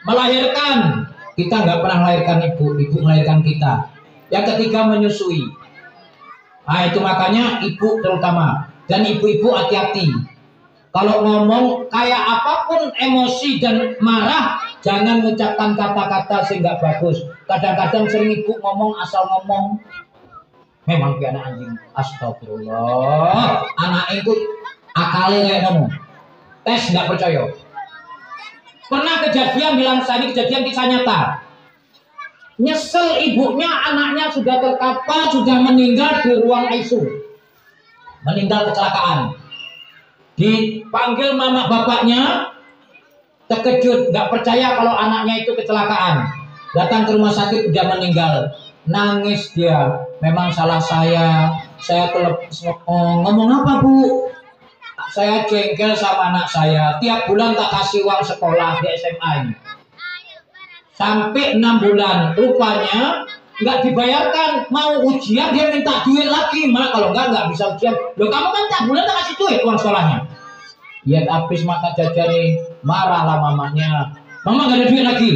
Melahirkan, kita nggak pernah melahirkan ibu melahirkan kita. Yang ketiga, menyusui. Nah itu makanya ibu terutama, dan ibu-ibu hati-hati. Kalau ngomong kayak apapun emosi dan marah, jangan mengucapkan kata-kata sehingga bagus. Kadang-kadang sering ibu ngomong asal ngomong. Memang dia anak anjing. Astagfirullah. Anak itu akalnya kayak ngomong. Tes nggak percaya. Pernah kejadian, bilang saya ini kejadian kisah nyata. Nyesel ibunya, anaknya sudah terkapar, sudah meninggal di ruang ICU. meninggal kecelakaan. Dipanggil mama bapaknya, terkejut, nggak percaya kalau anaknya itu kecelakaan. Datang ke rumah sakit, udah meninggal. Nangis dia, memang salah saya ngomong apa bu? Saya jengkel sama anak saya, tiap bulan tak kasih uang sekolah di SMA ini. Sampai 6 bulan, rupanya nggak dibayarkan, mau ujian dia minta duit lagi, mak kalau nggak bisa ujian. Loh kamu kan tiap bulan tak kasih duit uang sekolahnya. Ya habis mata jajari, marahlah mamanya. Mama nggak ada duit lagi.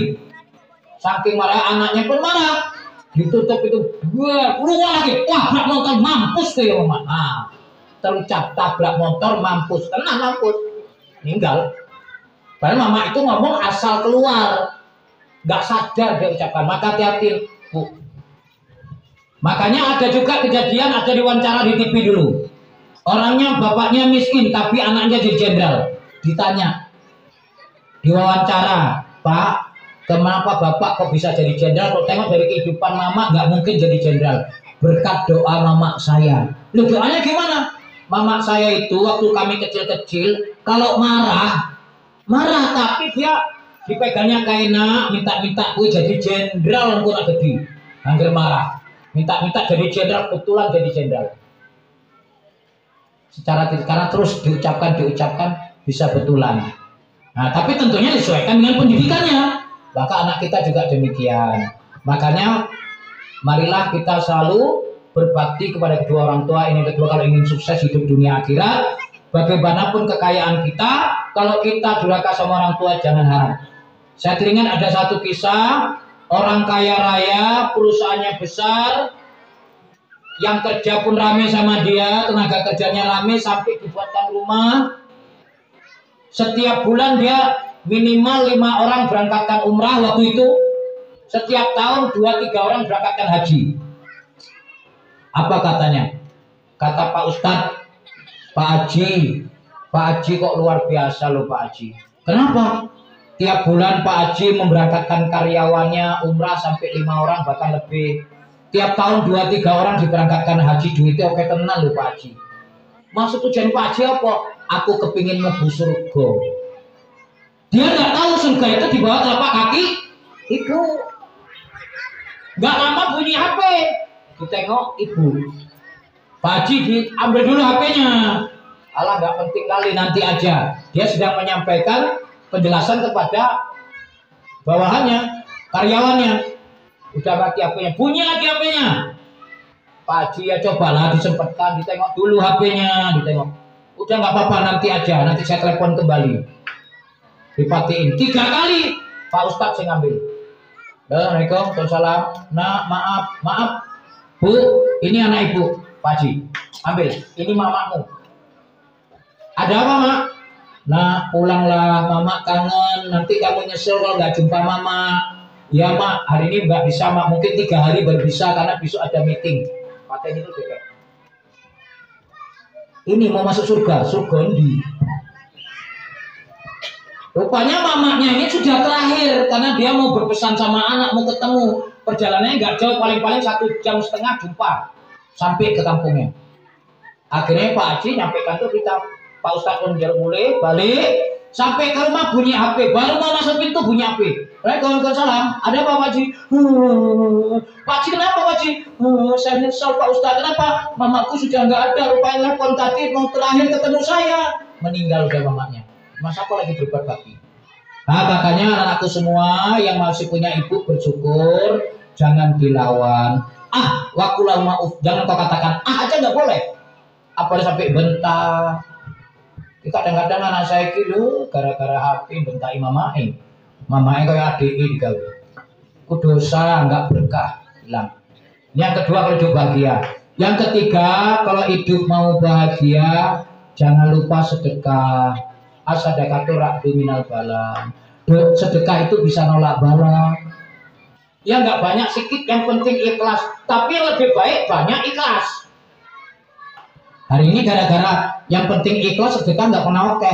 Saking marah anaknya pun marah. Ditutup itu, keluar lagi. Wah, tabrak motor mampus tuh ya mama. Nah, terucap tabrak motor mampus, kena mampus, meninggal. Padahal mama itu ngomong asal keluar, nggak sadar dia ucapkan. Maka hati-hati bu. Makanya ada juga kejadian, ada diwawancara di TV dulu. Orangnya bapaknya miskin tapi anaknya jadi jenderal. Ditanya, diwawancara, Pak, kenapa bapak kok bisa jadi jenderal? Kalau tengok dari kehidupan mama nggak mungkin jadi jenderal. Berkat doa mama saya. Loh doanya gimana? Mama saya itu waktu kami kecil-kecil kalau marah tapi dia dipegangnya kaina, minta-minta gue jadi jenderal pun ada di hampir marah. Minta-minta jadi jenderal, kebetulan jadi jenderal. Karena terus diucapkan bisa betulan. Nah, tapi tentunya disesuaikan dengan pendidikannya. Maka anak kita juga demikian. Makanya marilah kita selalu berbakti kepada kedua orang tua. Ini kedua, kalau ingin sukses hidup dunia akhirat. Bagaimanapun kekayaan kita, kalau kita durhaka sama orang tua jangan harap. Saya teringat ada satu kisah orang kaya raya, perusahaannya besar, yang kerja pun rame sama dia, tenaga kerjanya rame sampai dibuatkan rumah. Setiap bulan dia minimal 5 orang berangkatkan umrah waktu itu. Setiap tahun 2-3 orang berangkatkan haji. Apa katanya? Kata Pak Ustadz, Pak Haji kok luar biasa loh Pak Haji. Kenapa? Tiap bulan Pak Haji memberangkatkan karyawannya umrah sampai 5 orang bahkan lebih. Tiap tahun 2-3 orang diberangkatkan haji, duitnya oke tenang loh Pak Haji. Maksud tujuan Pak Haji apa? Aku kepingin mlebu surga. Dia nggak tahu surga itu di bawah telapak kaki itu. Nggak lama bunyi HP, ditengok ibu. Pak Haji diambil dulu HP-nya. Alah nggak penting kali, nanti aja. Dia sedang menyampaikan penjelasan kepada bawahannya, karyawannya. Udah mati HP-nya, bunyi lagi HP-nya. Pak Haji ya cobalah disempatkan, ditengok dulu HP-nya, ditengok. Udah nggak apa-apa, nanti aja, nanti saya telepon kembali. Dipatiin 3 kali, Pak Ustadz saya ngambil. Assalamualaikum, waalaikumsalam. Nah, maaf, Bu, ini anak ibu, Pak Haji. Ambil, ini mamamu. Ada apa, Mak? Nah, pulanglah, Mama kangen. Nanti kamu nyesel kalau nggak jumpa Mama. Ya, Mak, hari ini nggak bisa, Mak. Mungkin 3 hari baru bisa karena besok ada meeting. Katanya itu deh. Ini mau masuk surga di. Rupanya mamanya ini sudah terakhir karena dia mau berpesan sama anak, mau ketemu. Perjalanannya nggak jauh, paling-paling 1,5 jam jumpa sampai ke kampungnya. Akhirnya Pak Haji nyampe kantor, kita Pak Ustadz pun mulai balik sampai ke rumah bunyi HP, baru mau masuk pintu bunyi HP. Waalaikumsalam, ada apa Pak Haji? Pak Haji kenapa Pak Haji? Saya nyesal Pak Ustadz, kenapa? Mamaku sudah nggak ada, rupanya telepon tadi mau terakhir ketemu saya, meninggal udah mamanya. Masa apa lagi berbuat bakti? Nah, makanya anakku semua yang masih punya ibu bersyukur, jangan dilawan. Wakulah maaf, jangan kau katakan aja nggak boleh. Apalagi sampai bentak. Kadang-kadang anak saya gitu gara-gara HP bentai mamae kayak adik digawe. Ku dosa nggak berkah, hilang. Yang kedua kalau hidup bahagia. Yang ketiga kalau hidup mau bahagia jangan lupa sedekah. As-sadaqatu ra'du minal bala. Sedekah itu bisa nolak bala. Ya nggak banyak sedikit, yang penting ikhlas. Tapi yang lebih baik banyak ikhlas. Hari ini gara-gara yang penting ikhlas, sedekah nggak pernah oke.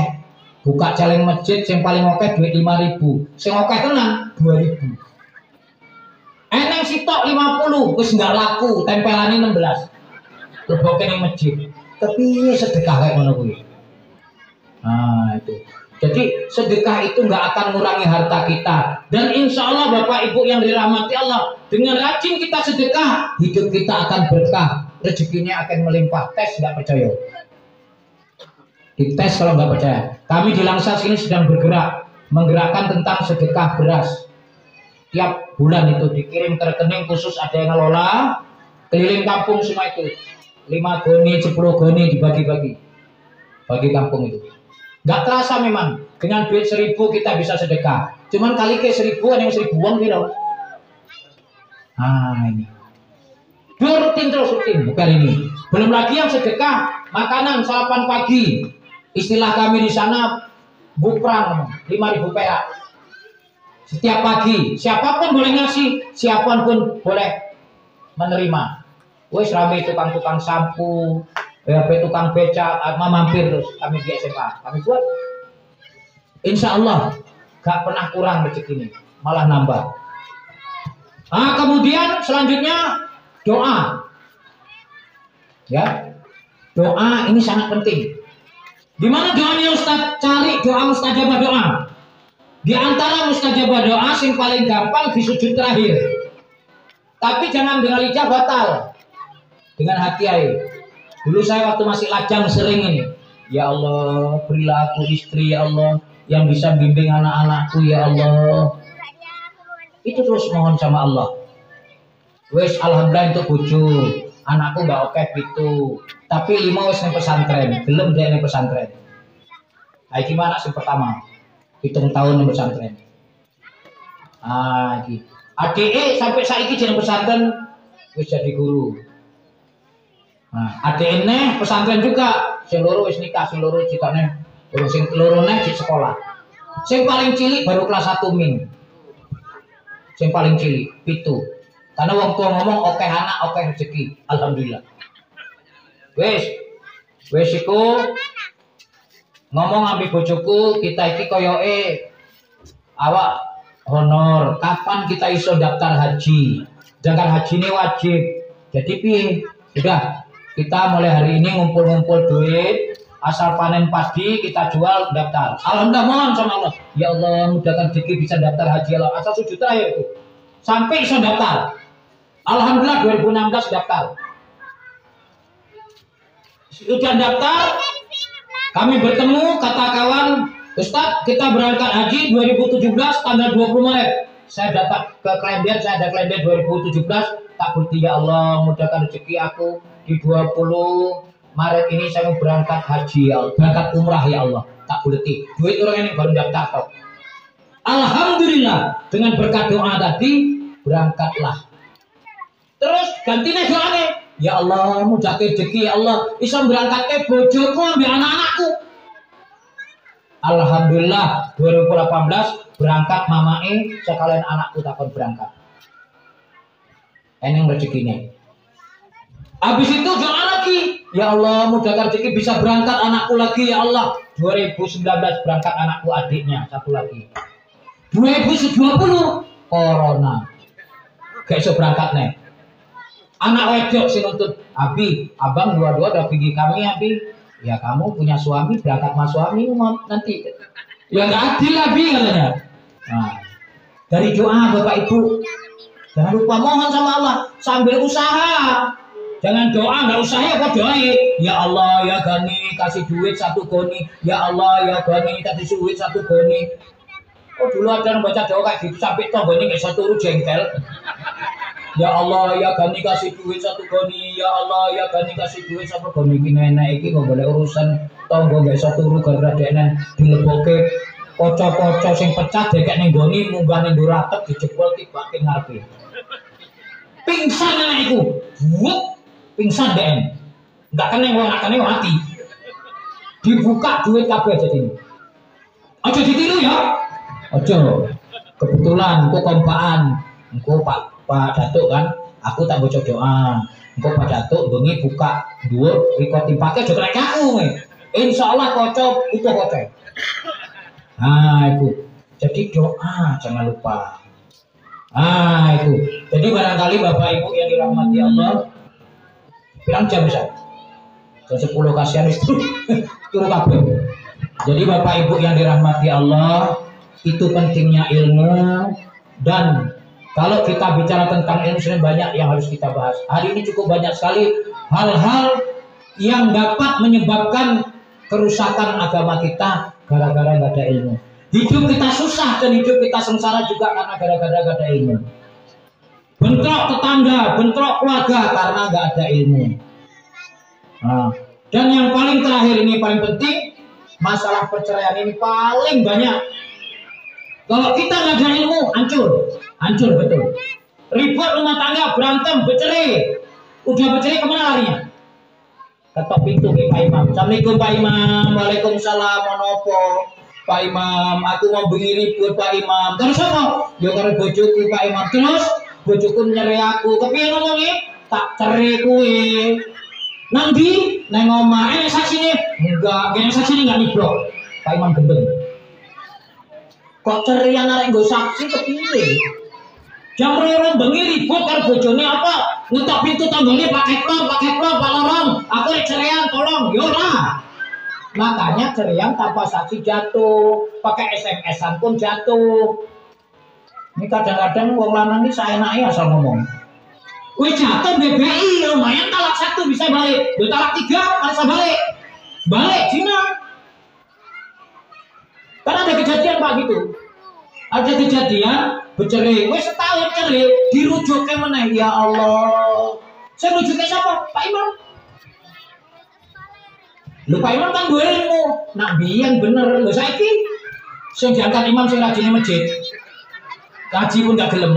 Buka celeng masjid yang paling oke duit 5.000. Sing oke tenang 2.000. Eneng sitok 50, wis nggak laku, tempelannya 16. Leboke ning masjid. Tapi sedekah kayak mana kuwi? Nah itu. Jadi sedekah itu nggak akan mengurangi harta kita. Dan insya Allah Bapak Ibu yang dirahmati Allah, dengan rajin kita sedekah, hidup kita akan berkah, rezekinya akan melimpah. Tes nggak percaya? Dites kalau nggak percaya. Kami di Langsas ini sedang bergerak, menggerakkan tentang sedekah beras. Tiap bulan itu dikirim ke rekening khusus, ada yang ngelola, keliling kampung semua itu. 5 goni, 10 goni dibagi-bagi. Bagi kampung itu. Nggak terasa memang, dengan duit 1.000 kita bisa sedekah. Cuman kali ke 1.000 ada yang 1.000-an gitu. Nah ini. Rutin terus rutin kali ini. Belum lagi yang sedekah makanan sarapan pagi. Istilah kami di sana buprang 5.000 perak. Setiap pagi, siapapun boleh ngasih, siapapun boleh menerima. Wes rame tukang-tukang sampo, tukang beca, mampir terus kami di SMA. Kami buat. Insya Allah gak pernah kurang rezeki ini, malah nambah. Nah, kemudian selanjutnya doa. Ya, doa ini sangat penting. Di mana doanya Ustaz? Cari doa mustajabah doa. Di antara mustajabah doa yang paling gampang di sujud terakhir. Tapi jangan dengan lidah batal. Dengan hati aja. Dulu saya waktu masih lajang sering ini. Ya Allah, berilah aku istri ya Allah yang bisa bimbing anak-anakku ya Allah. Itu terus mohon sama Allah. Wes alhamdulillah untuk bojo. Anakku nggak oke gitu. Tapi 5 wes ning pesantren, belum dia ning pesantren. Nah, gimana sih pertama? Hitung tahun ning pesantren. Ah, iki. Adike sampai saiki jeneng pesantren wis jadi guru. Nah, adiknya pesantren juga, sing loro wis nikah, sing loro cikane, sing lorone di sekolah. Sing paling cilik baru kelas 1 min. Sing paling cilik, 7. Karena wong tua ngomong oke anak, oke rezeki. Alhamdulillah. Wis iku ngomong ambil bojoku, kita iki koyoke awak honor. Kapan kita iso daftar haji? Sedangkan haji ini wajib. Jadi piye? Sudah. Kita mulai hari ini ngumpul-ngumpul duit, asal panen padi kita jual daftar. Alhamdulillah mohon sama Allah. Ya Allah mudahkan rezeki bisa daftar haji Allah. Asal sujud terakhir itu. Sampai bisa daftar. Alhamdulillah 2016 daftar. Sudah daftar, kami bertemu kata kawan, Ustadz kita berangkat haji 2017 tanggal 20 Maret. Saya datang ke Klender, saya ada Klender 2017. Tak bukti ya Allah mudahkan rezeki aku di 20 Maret ini saya mau berangkat haji ya Allah, berangkat umrah ya Allah. Tak bukti duit orang ini baru daftar toh. Alhamdulillah dengan berkat doa tadi berangkatlah. Terus gantinya doanya, ya Allah mudahkan rezeki ya Allah, bisa berangkat ke bojoku ambil anak-anakku. Alhamdulillah 2018 berangkat mamae sekalian anakku takon berangkat. Eneng rezekinya. Habis itu doa lagi, ya Allah mudahkan rezeki bisa berangkat anakku lagi ya Allah. 2019 berangkat anakku adiknya satu lagi. 2020 corona. Gak iso berangkat nih. Anak wedok sih nuntut, Abi, abang dua-dua udah pergi kami Abi. Ya kamu punya suami berangkat sama suami nanti. Ya nggak adil Abi katanya. Nah, dari doa Bapak Ibu. Jangan lupa mohon sama Allah sambil usaha. Jangan doa nggak usaha apa doa. Ya Allah ya Gani kasih duit 1 goni. Ya Allah ya Gani kasih duit 1 goni. Oh dulu ada yang baca doa kayak gitu sampai tonggoni nggak 1 turu jengkel. Ya Allah ya Gani kasih duit 1 goni. Ya Allah ya Gani kasih duit 1 goni. Iki nenek iki nggak boleh urusan tonggo nggak 1 turu gara-gara denen dileboke kocok-kocok sing pecah dekek ning goni munggah ning duratep dijebol tibake ngarepe. Pingsan anak itu, pingsan deh, nggak kena mati. Dibuka duit kabeh jadi. Ojo ditiru ya, ojo. Kebetulan, kok kompaan, kok Pak Datuk kan, aku tak bocor doa. Kok Pak Datuk bengi buka dua, record timpake juga kayak aku. Insya Allah kocok itu kocok. Nah itu, jadi doa jangan lupa. Ah itu. Jadi barangkali Bapak Ibu yang dirahmati Allah, bilang jam bisa. 10 kasihan itu turu kabeh. Jadi Bapak Ibu yang dirahmati Allah, itu pentingnya ilmu. Dan kalau kita bicara tentang ilmu, sebenarnya banyak yang harus kita bahas. Hari ini cukup banyak sekali hal-hal yang dapat menyebabkan kerusakan agama kita gara-gara gak ada ilmu. Hidup kita susah dan hidup kita sengsara juga karena gara-gara gak ada ilmu. Bentrok tetangga, bentrok keluarga karena gak ada ilmu. Nah, dan yang paling terakhir ini paling penting, masalah perceraian ini paling banyak. Kalau kita nggak ada ilmu, hancur betul. Ribut rumah tangga, berantem, bercerai. Udah bercerai kemana larinya? Ketok pintu ke Pak Imam. Assalamualaikum Pak Imam. Waalaikumsalam. Monopo Pak Imam. Aku mau bengi ribut Pak Imam. Terus apa? Ya karo bojoku Pak Imam. Terus bojoku nyeri aku. Kepiye ngomongnya? Tak cerai kue. Nanti neng omah saksi nih. Enggak, gini saksi nih nggak niblok. Pak Imam gendeng. Kok cerian arek nggo saksi kepiye? Jam 2 bengi ribut karo bojone apa? Ngetok pintu tanggane pakai klor, Pak Lorong. Aku cerean tolong, yo ora. Makanya cerean tanpa saksi jatuh, pakai SMS-an pun jatuh. Ini kadang-kadang wong lanang iki saenake asal ngomong. Wih jatuh BBI lumayan, talak 1 bisa balik, talak 3 bisa balik Cina. Karena ada kejadian Pak gitu, ada kejadian bercerai, wes setahun cerai, dirujuk ke mana? Ya Allah, saya rujuk ke siapa? Pak Imam. Lu Pak Imam kan gue ilmu, nak biang bener, lu saiki, saya diangkat imam saya rajin masjid, kaji pun gak gelem.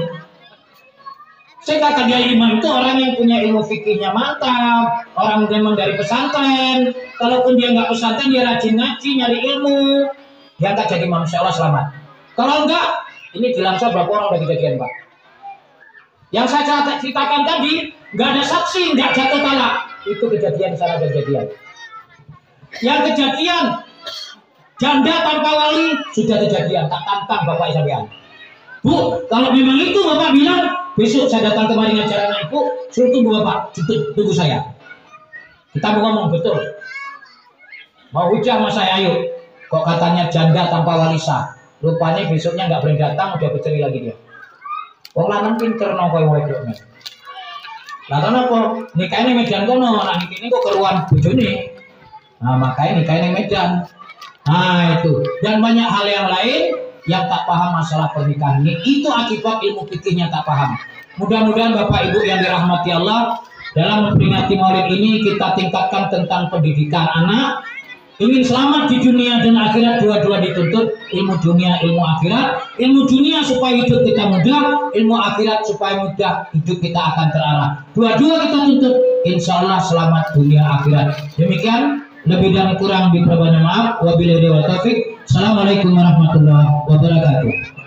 Saya katakan dia imam itu orang yang punya ilmu fikihnya mantap, orang memang dari pesantren. Kalaupun dia nggak pesantren, dia rajin ngaji, nyari ilmu. Dia nggak jadi imam, insya Allah selamat. Kalau enggak, ini di Langsa berapa orang udah kejadian Pak? Yang saya ceritakan tadi, nggak ada saksi, nggak jatuh talak. Itu kejadian, sana kejadian. Yang kejadian, janda tanpa wali, sudah kejadian. Tak tantang Bapak Isabian. Bu, kalau memang itu Bapak bilang, besok saya datang kemari ngajar anak Ibu, suruh tunggu Bapak, tunggu saya. Kita mau ngomong betul. Mau hujah sama saya, ayo. Kok katanya janda tanpa wali sah. Rupanya besoknya nggak boleh datang, udah bercerai lagi dia. Wong lanang pinter nopo wae wedokne. Lah kenapa? Nikahnya Medan kono, nah ini kok keruan bojone. Nah, makanya nikahnya Medan. Nah, itu. Dan banyak hal yang lain yang tak paham masalah pernikahan ini. Itu akibat ilmu fikihnya tak paham. Mudah-mudahan Bapak Ibu yang dirahmati Allah, dalam memperingati Maulid ini kita tingkatkan tentang pendidikan anak. Ingin selamat di dunia dan akhirat, dua-dua dituntut. Ilmu dunia, ilmu akhirat. Ilmu dunia supaya hidup kita mudah, ilmu akhirat supaya mudah hidup kita akan terarah. Dua-dua kita tuntut, insya Allah selamat dunia akhirat. Demikian, lebih dan kurang diperbanyak maaf. Wabillahi taufiq. Assalamualaikum warahmatullahi wabarakatuh.